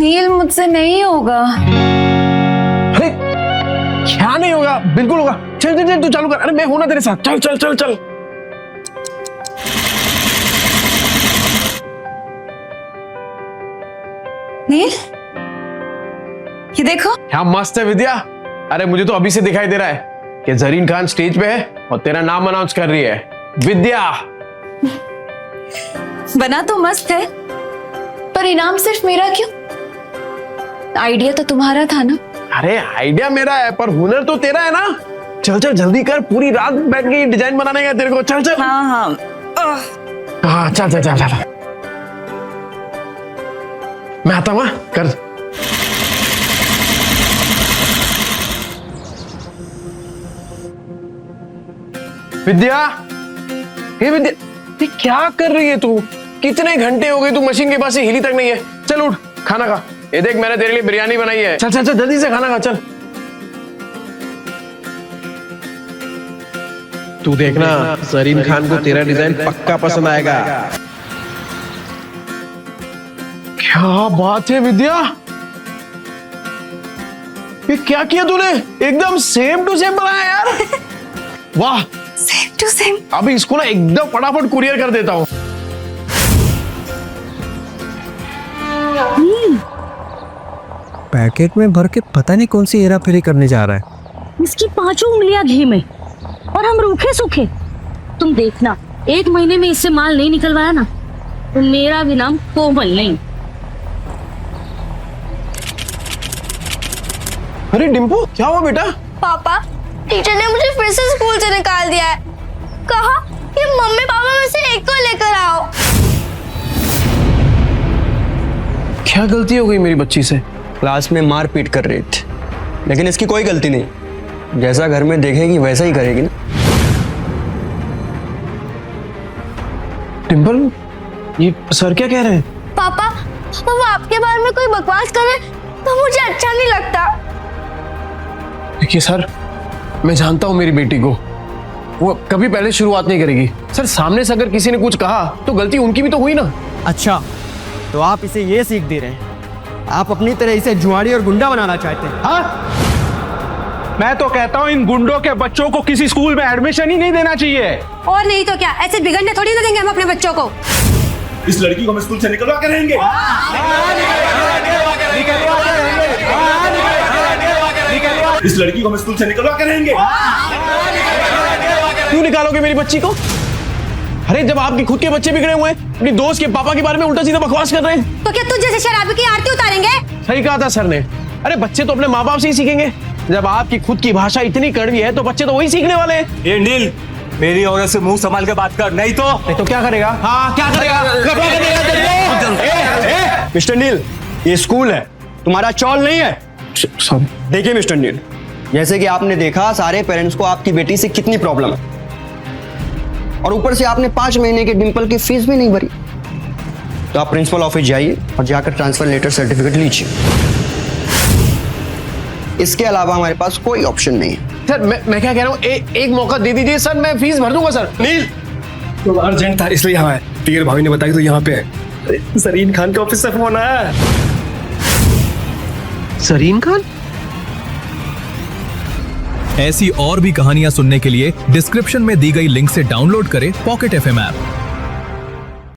[SPEAKER 5] नील मुझसे नहीं होगा।
[SPEAKER 18] अरे क्या नहीं होगा? बिल्कुल होगा। चल चल चल तू चालू कर। अरे मैं हूं ना तेरे साथ, चल चल चल चल।
[SPEAKER 5] नील ये देखो।
[SPEAKER 18] क्या मस्त है विद्या। अरे मुझे तो अभी से दिखाई दे रहा है कि जरीन खान स्टेज पे है और तेरा नाम अनाउंस कर रही है, विद्या।
[SPEAKER 5] बना तो मस्त है, पर इनाम सिर्फ मेरा क्यों? आइडिया तो तुम्हारा था ना?
[SPEAKER 18] अरे आइडिया मेरा है पर हुनर तो तेरा है ना। चल चल जल्दी कर, पूरी रात बैठ के डिजाइन बनाने का तेरे को। चल चल।
[SPEAKER 5] हाँ
[SPEAKER 18] चल चल चल चल। मैं आता हूँ, कर। विद्या, हे विद्या, ये क्या कर रही है तू? कितने घंटे हो गए तू मशीन के पास से हिली तक नहीं है। चल उठ, खाना खा। ये देख मैंने तेरे लिए बिरयानी बनाई है। चल चल चल जल्दी से खाना खा, चल।
[SPEAKER 21] तू देखना सरीन खान को तेरा डिजाइन पक्का पसंद आएगा।
[SPEAKER 18] क्या बात है विद्या, ये क्या किया तूने? एकदम सेम टू सेम बनाया यार। वाह,
[SPEAKER 5] सेम टू सेम।
[SPEAKER 18] अभी इसको ना एकदम फटाफट कुरियर कर देता हूँ।
[SPEAKER 22] पैकेट में भर के पता नहीं कौन सी हेरा फेरी करने जा रहा है।
[SPEAKER 17] इसकी 5 उंगलियां घी में और हम रूखे सूखे। तुम देखना, 1 महीने में इससे माल नहीं निकलवाया ना तो मेरा भी नाम कोमल नहीं।
[SPEAKER 18] अरे डिम्पू, क्या हुआ बेटा?
[SPEAKER 12] पापा, टीचर ने मुझे फिर से स्कूल से निकाल दिया है। कहा कि मम्मी पापा में से एक को लेकर आओ।
[SPEAKER 18] क्या गलती हो गई मेरी बच्ची से?
[SPEAKER 20] क्लास में मार पीट कर रही थी, लेकिन इसकी कोई गलती नहीं। जैसा घर में देखेगी वैसा ही करेगी ना।
[SPEAKER 18] डिम्पल, ये सर क्या कह रहे हैं?
[SPEAKER 12] पापा, वो आपके बारे में कोई बकवास करे तो मुझे अच्छा नहीं लगता।
[SPEAKER 18] देखिए सर, मैं जानता हूं मेरी बेटी को,
[SPEAKER 2] वो कभी पहले शुरुआत नहीं करेगी सर। सामने से अगर किसी ने कुछ कहा तो गलती उनकी भी तो हुई ना।
[SPEAKER 20] अच्छा, तो आप इसे ये सीख दे रहे हैं, आप अपनी तरह इसे जुआड़ी और गुंडा बनाना चाहते हैं?
[SPEAKER 21] हाँ, मैं तो कहता हूँ इन गुंडों के बच्चों को किसी स्कूल में एडमिशन ही नहीं देना चाहिए।
[SPEAKER 17] और नहीं तो क्या, ऐसे बिगड़ने थोड़ी ना देंगे हम अपने बच्चों को।
[SPEAKER 15] इस लड़की को हम स्कूल से निकलवा के रहेंगे। इस लड़की को हम स्कूल से निकलवा के रहेंगे।
[SPEAKER 18] क्यों निकालोगे मेरी बच्ची को? अरे जब आपके खुद के बच्चे बिगड़े हुए हैं, अपनी दोस्त के पापा के बारे में उल्टा सीधा बकवास कर रहे हैं।
[SPEAKER 17] तो क्या तुझ जैसे शराबी की आरती उतारेंगे?
[SPEAKER 18] सही कहा था सर ने। अरे बच्चे तो अपने माँ बाप से ही सीखेंगे। जब आपकी खुद की भाषा इतनी कड़वी है तो बच्चे तो वही सीखने वाले हैं।
[SPEAKER 14] ये नील, मेरी औरत से मुंह संभाल के बात कर, नहीं तो
[SPEAKER 18] क्या करेगा? हाँ क्या करेगा?
[SPEAKER 20] मिस्टर नील, ये स्कूल है, तुम्हारा चौल नहीं है।
[SPEAKER 18] सॉरी।
[SPEAKER 20] देखिए मिस्टर नील, जैसे कि आपने देखा सारे पेरेंट्स को आपकी बेटी से कितनी प्रॉब्लम है, और ऊपर से आपने 5 महीने के डिंपल की फीस भी नहीं भरी। तो आप प्रिंसिपल ऑफिस जाइए और जाकर ट्रांसफर लेटर सर्टिफिकेट लीजिए। इसके अलावा हमारे पास कोई ऑप्शन नहीं है।
[SPEAKER 2] सर मैं क्या कह रहा हूँ, एक मौका दे दीजिए सर, मैं फीस भर दूंगा सर।
[SPEAKER 20] नील,
[SPEAKER 21] तो अर्जेंट था इसलिए यहाँ है। टीयर भाभी ने बताई तो यहाँ पे है। सरीन खान के ऑफिस से फोन आया। सरीन खान?
[SPEAKER 1] ऐसी और भी कहानियां सुनने के लिए डिस्क्रिप्शन में दी गई लिंक से डाउनलोड करें पॉकेट FM ऐप।